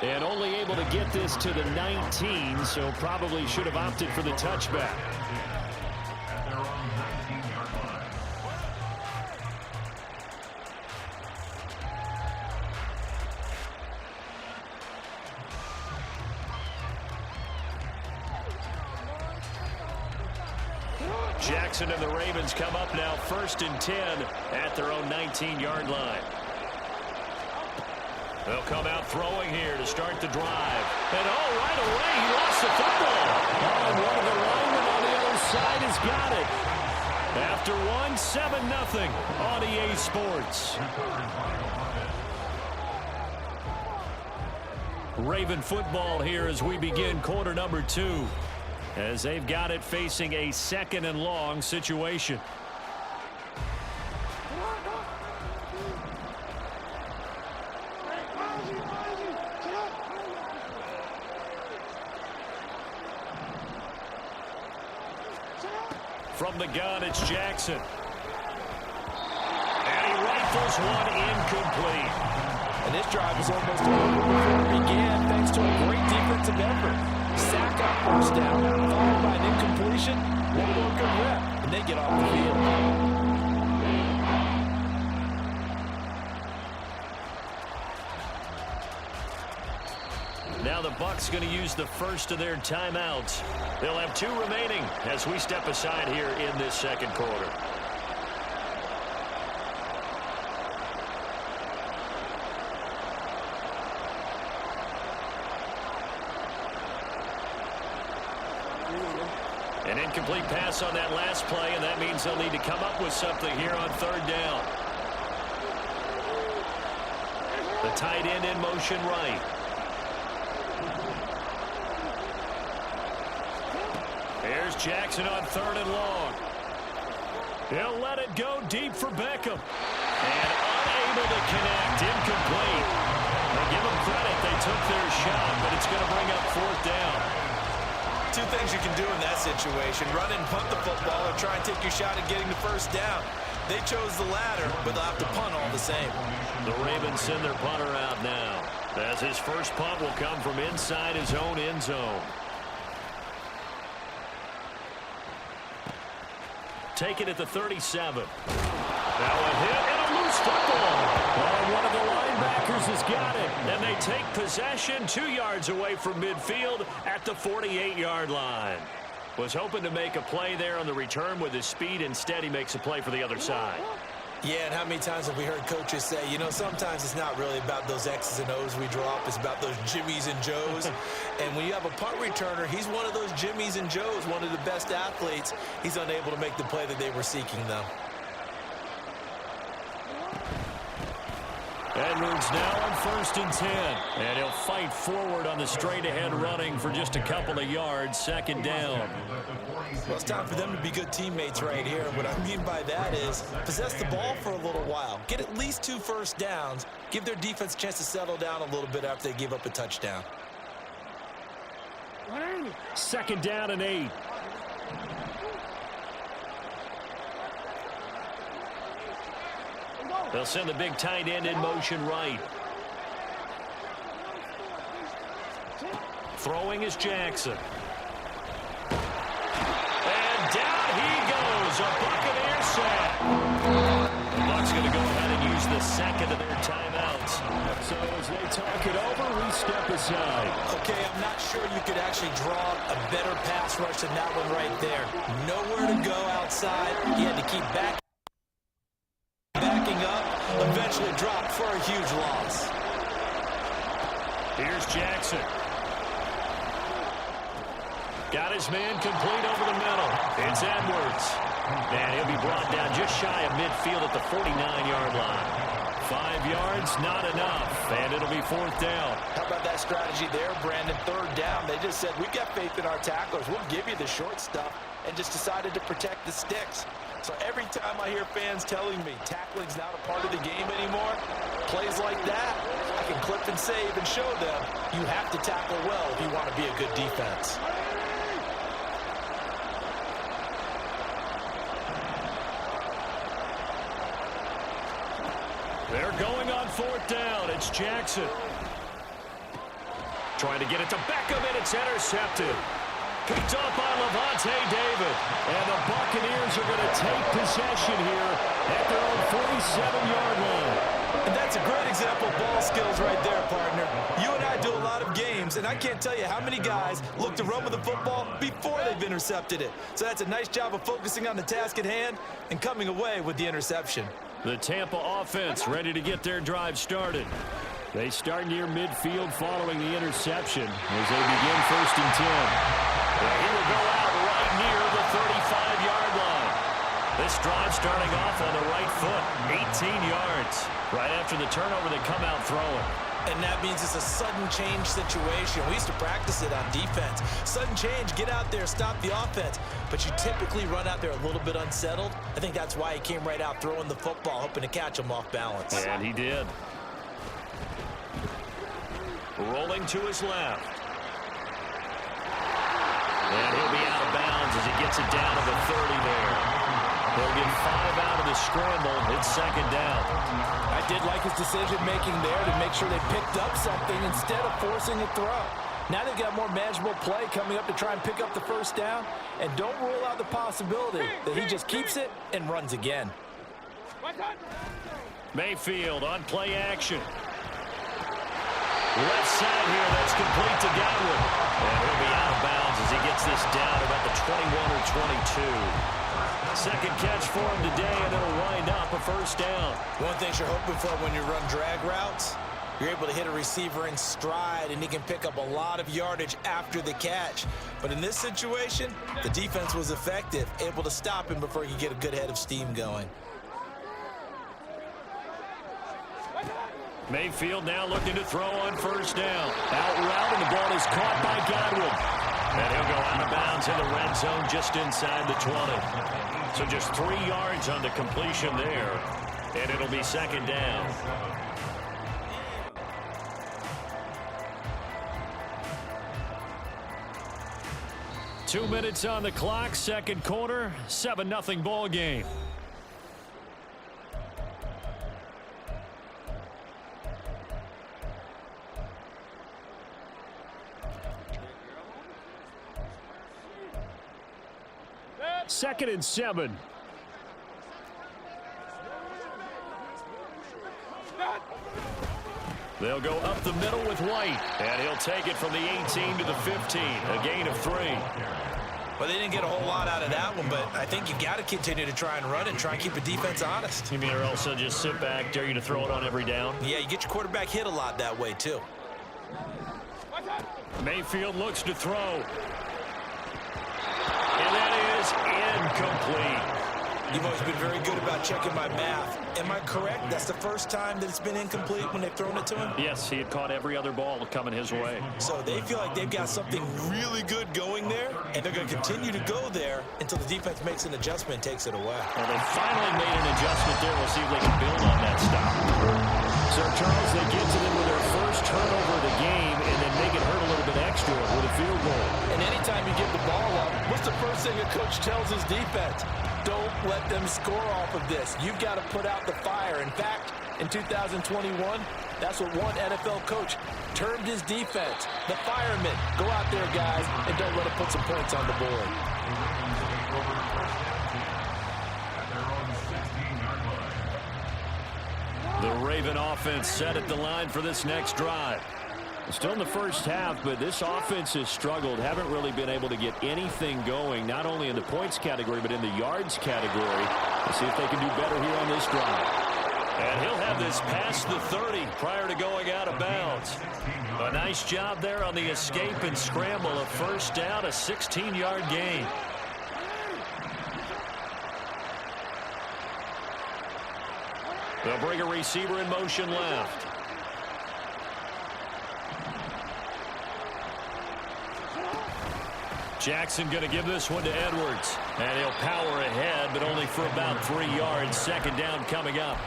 And only able to get this to the 19, so probably should have opted for the touchback. At their own 19-yard line. Jackson and the Ravens come up now 1st and 10 at their own 19-yard line. They'll come out throwing here to start the drive. And right away, he lost the football. And one of the linemen on the other side has got it. After 7-0 on EA Sports. Raven football here as we begin quarter number 2. As they've got it facing a 2nd and long situation. From the gun, it's Jackson. And he rifles one incomplete. And this drive is almost over before it began, thanks to a great defensive effort. Sack on first down, followed by an incompletion. One more good rep, and they get off the field. Now the Bucs Bucs going to use the first of their timeouts. They'll have 2 remaining as we step aside here in this second quarter. An incomplete pass on that last play, and that means they'll need to come up with something here on 3rd down. The tight end in motion right. Here's Jackson on 3rd and long. He'll let it go deep for Beckham. And unable to connect. Incomplete. They give them credit. They took their shot, but it's going to bring up 4th down. 2 things you can do in that situation. Run and punt the football or try and take your shot at getting the 1st down. They chose the latter, but they'll have to punt all the same. The Ravens send their punter out now, as his first punt will come from inside his own end zone. Take it at the 37. Now a hit and a loose football. Well, one of the linebackers has got it, and they take possession 2 yards away from midfield at the 48-yard line. Was hoping to make a play there on the return with his speed. Instead, he makes a play for the other side. Yeah, and how many times have we heard coaches say, you know, sometimes it's not really about those X's and O's we drop. It's about those Jimmies and Joes. And when you have a punt returner, he's one of those Jimmies and Joes, one of the best athletes. He's unable to make the play that they were seeking, though. Edwards now on 1st and 10. And he'll fight forward on the straight-ahead running for just a couple of yards. 2nd down. Well, it's time for them to be good teammates right here. And what I mean by that is possess the ball for a little while. Get at least 2 first downs. Give their defense a chance to settle down a little bit after they give up a touchdown. 2nd down and 8. They'll send the big tight end in motion right. Throwing is Jackson. And down he goes. A Buccaneer sack. The Bucs going to go ahead and use the second of their timeouts. So as they talk it over, we step aside. Okay, I'm not sure you could actually draw a better pass rush than that one right there. Nowhere to go outside. He had to keep backing up. Eventually dropped for a huge loss. Here's Jackson. Got his man complete over the middle. It's Edwards. And he'll be brought down just shy of midfield at the 49-yard line. 5 yards, not enough. And it'll be 4th down. How about that strategy there, Brandon? 3rd down. They just said, we got faith in our tacklers. We'll give you the short stuff, and just decided to protect the sticks. So every time I hear fans telling me tackling's not a part of the game anymore, plays like that, I can clip and save and show them you have to tackle well if you want to be a good defense. They're going on 4th down. It's Jackson. Trying to get it to Beckham, and it's intercepted. Picked up by Levante David. And the Buccaneers are going to take possession here at their own 47-yard line. And that's a great example of ball skills right there, partner. You and I do a lot of games, and I can't tell you how many guys look to run with the football before they've intercepted it. So that's a nice job of focusing on the task at hand and coming away with the interception. The Tampa offense ready to get their drive started. They start near midfield following the interception as they begin 1st and 10. He will go out right near the 35-yard line. This drive starting off on the right foot, 18 yards. Right after the turnover, they come out throwing. And that means it's a sudden change situation. We used to practice it on defense. Sudden change, get out there, stop the offense. But you typically run out there a little bit unsettled. I think that's why he came right out throwing the football, hoping to catch him off balance. And he did. Rolling to his left. And he'll be out of bounds as he gets it down to the 30 there. They'll get 5 out of the scramble. It's 2nd down. I did like his decision-making there to make sure they picked up something instead of forcing a throw. Now they've got more manageable play coming up to try and pick up the 1st down. And don't rule out the possibility that he just keeps it and runs again. Mayfield on play action. Left side here, that's complete to Godwin. And he'll be out of bounds as he gets this down about the 21 or 22. Second catch for him today, and it'll wind up a first down. One thing you're hoping for when you run drag routes, you're able to hit a receiver in stride, and he can pick up a lot of yardage after the catch. But in this situation, the defense was effective, able to stop him before he could get a good head of steam going. Mayfield now looking to throw on first down. Out route, and the ball is caught by Godwin. And he'll go out of bounds in the red zone just inside the 20. So just 3 yards on the completion there. And it'll be second down. Two minutes on the clock, second quarter, 7-0 ball game. Second and 7. They'll go up the middle with White, and he'll take it from the 18 to the 15, a gain of 3. Well, they didn't get a whole lot out of that one, but I think you've got to continue to try and run and try and keep the defense honest. You mean or else they'll just sit back, dare you to throw it on every down? Yeah, you get your quarterback hit a lot that way, too. Mayfield looks to throw. And that is incomplete. You've always been very good about checking my math. Am I correct? That's the first time that it's been incomplete when they've thrown it to him? Yes, he had caught every other ball coming his way. So they feel like they've got something really good going there, and they're going to continue to go there until the defense makes an adjustment and takes it away. Well, they finally made an adjustment there. We'll see if they can build on that stop. So, Charles, they get to them with their first turnover of the game and then make it hurt a little bit extra with a field goal. And anytime you give the ball up, what's the first thing a coach tells his defense? Don't let them score off of this. You've got to put out the fire. In fact, in 2021, that's what one NFL coach termed his defense. The firemen. Go out there, guys, and don't let them put some points on the board. The Raven offense set at the line for this next drive. Still in the first half, but this offense has struggled. Haven't really been able to get anything going, not only in the points category, but in the yards category. Let's see if they can do better here on this drive. And he'll have this past the 30 prior to going out of bounds. A nice job there on the escape and scramble. A first down, a 16-yard gain. They'll bring a receiver in motion left. Jackson going to give this one to Edwards. And he'll power ahead, but only for about 3 yards. Second down coming up.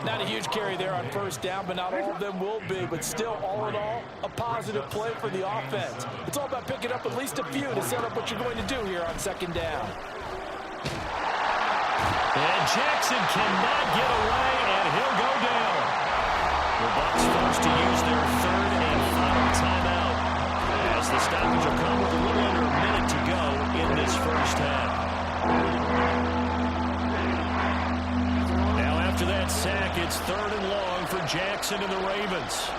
Not a huge carry there on first down, but not all of them will be. But still, all in all, a positive play for the offense. It's all about picking up at least a few to set up what you're going to do here on second down. And Jackson cannot get away, and he'll go down. The Bucs forced to use their third and final timeout, as the stoppage will come with a little under a minute to go in this first half. Now after that sack, it's third and long for Jackson and the Ravens.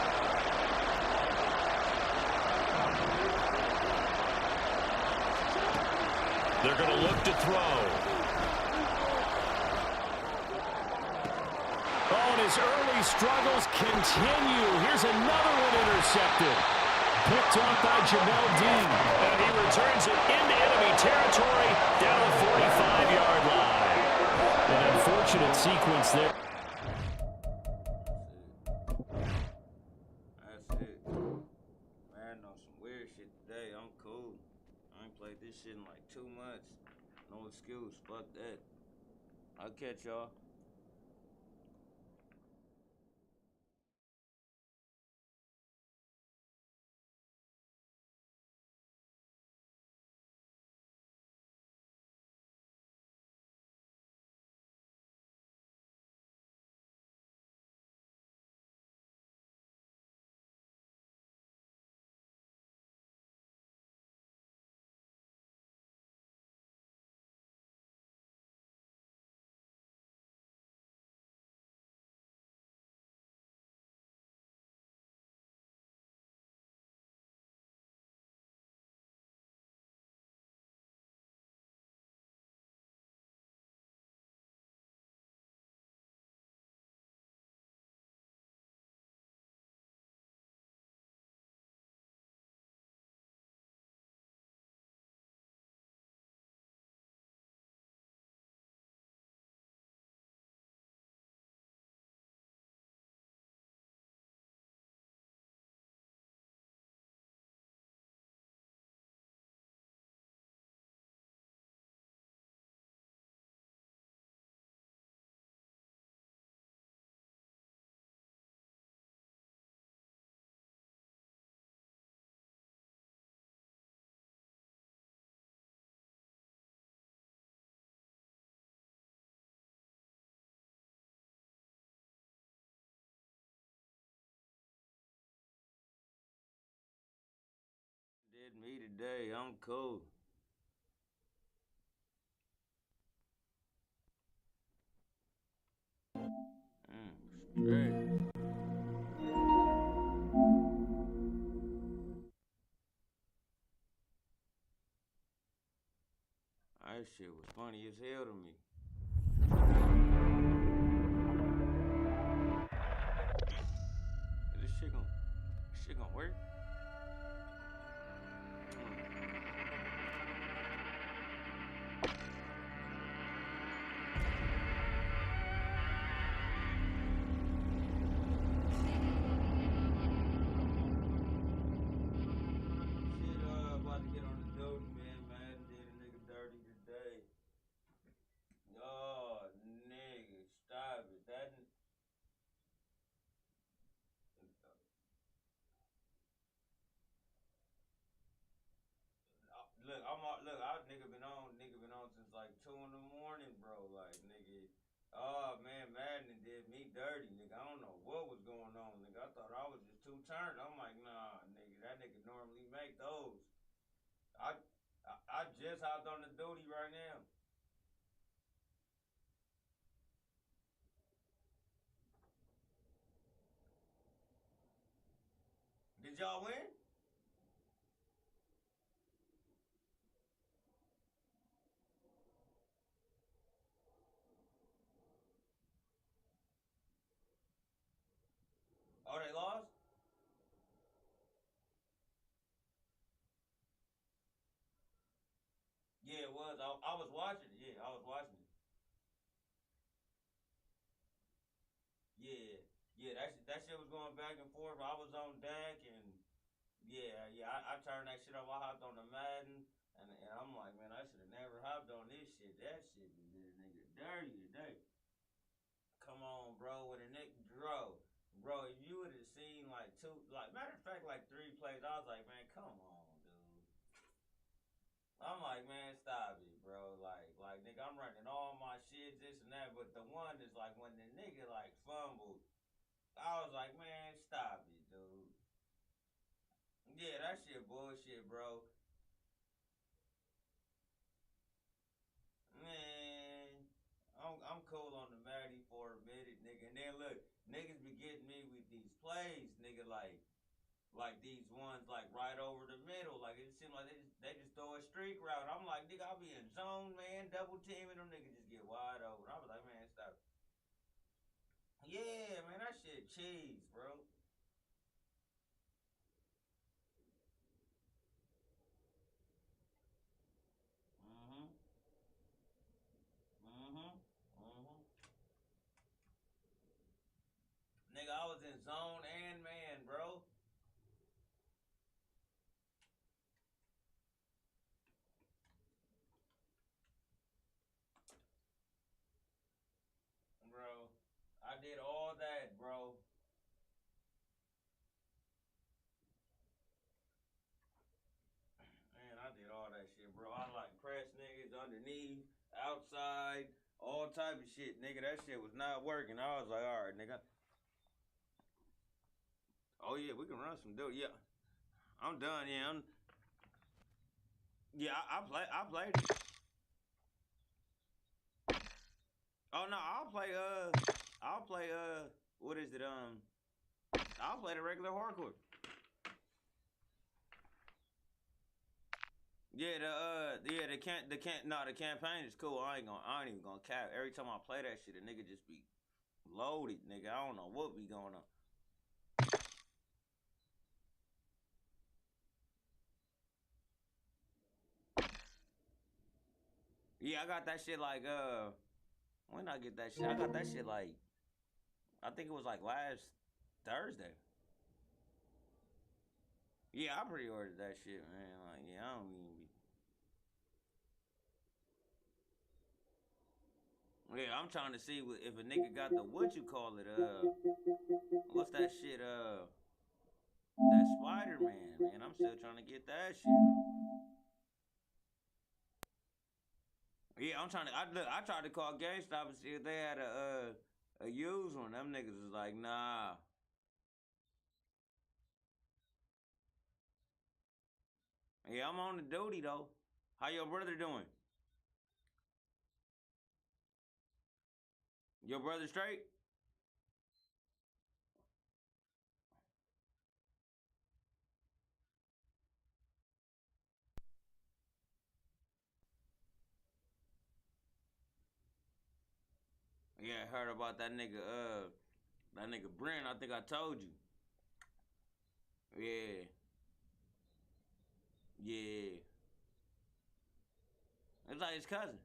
They're going to look to throw. Oh, and his early struggles continue. Here's another one intercepted. Picked off by Jamel Dean. And he returns it into enemy territory down the 45-yard line. An unfortunate sequence there. That's it. Man, on some weird shit today. I'm cool. I ain't played this shit in like 2 months. No excuse. Fuck that. I'll catch y'all. Hit me today. I'm cool. Straight. That shit was funny as hell to me. Is this shit gonna work? About to get on the dope, man. Madden did a nigga dirty today. Oh, nigga, stop it. Nigga been on since like 2 in the morning, bro. Like, nigga, oh man, Madden did me dirty, nigga. I don't know what was going on, nigga. I thought I was just too turned. I'm like, nah, nigga, that nigga normally make those. I just hopped on the duty right now. Did y'all win? Oh, they lost? Yeah, it was. I was watching it. Yeah, I was watching it. Yeah, yeah. That shit was going back and forth. I was on deck and yeah. I turned that shit off. I hopped on the Madden and I'm like, man, I should have never hopped on this shit. That shit did a nigga dirty today. Come on, bro. When a nigga bro, if you would have seen like two, like matter of fact, like 3 plays, I was like, man, come on, dude. I'm like, man, stop it, bro. Like, nigga, I'm running all my shit, this and that. But the one is like when the nigga like fumbled, I was like, man, stop it, dude. Yeah, that shit bullshit, bro. Man, I'm cool on the Maddie for a minute, nigga. And then look, niggas be getting me with these plays, nigga. Like these ones like right over the middle. Like it seemed like they just throw a streak route. I'm like, nigga, I'll be in zone, man, double teaming them niggas just get wide open. I was like, man, stop. Yeah, man, that shit cheese, bro. Mm-hmm. Mm-hmm. Mm-hmm. Nigga, I was in zone and man, bro. Bro, I did all that, bro. Man, I did all that shit, bro. I like press niggas underneath, outside, all type of shit, nigga. That shit was not working. I was like, all right, nigga. Oh yeah, we can run some dude. Yeah, I'm done. Yeah, I played it. Oh no, I'll play what is it? I'll play the regular hardcore. Yeah, the campaign is cool. I ain't even gonna cap. Every time I play that shit, a nigga just be loaded, nigga. I don't know what be going on. Yeah, I got that shit like when I get that shit, I got that shit like I think it was like last Thursday. Yeah, I pre-ordered that shit, man. Like, yeah, I don't even be. Yeah, I'm trying to see if a nigga got the what you call it, what's that shit, that Spider Man, man. I'm still trying to get that shit. Yeah, I'm trying to. I tried to call GameStop and see if they had a used one. Them niggas was like, nah. Yeah, I'm on the duty though. How your brother doing? Your brother straight? Yeah, I heard about that nigga Brent, I think I told you. Yeah. Yeah. It's like his cousin.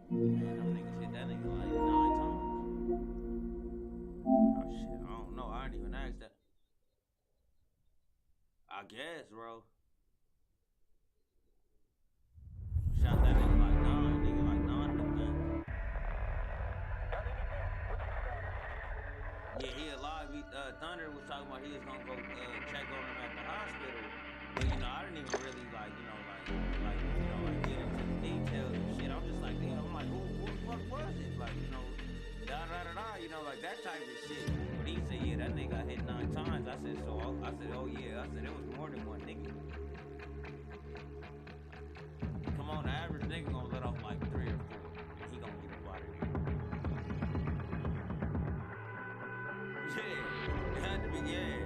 Man, them niggas hit that nigga like 9 times. Oh shit, I don't know. I didn't even ask that. I guess, bro. Shot that nigga like 9, of them guns. Yeah, he alive. Thunder was talking about he was gonna go check on him at the hospital. But you know, I didn't even really like get into the details and shit. I'm just like, damn, I'm like, who the fuck was it? Like, you know, you know, like that type of shit. But he said, yeah, that nigga got hit 9 times. I said, oh yeah. I said, it was more than one nigga. Come on, the average nigga gonna let off like 3 or 4. And he gonna get up out of here. Yeah, it had to be, yeah.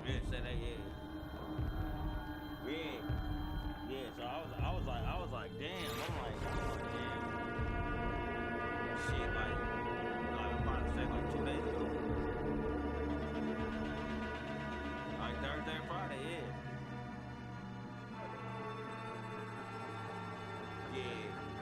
Yeah, said that, yeah. Yeah, so I was like, damn. I'm like, damn. Shit, like,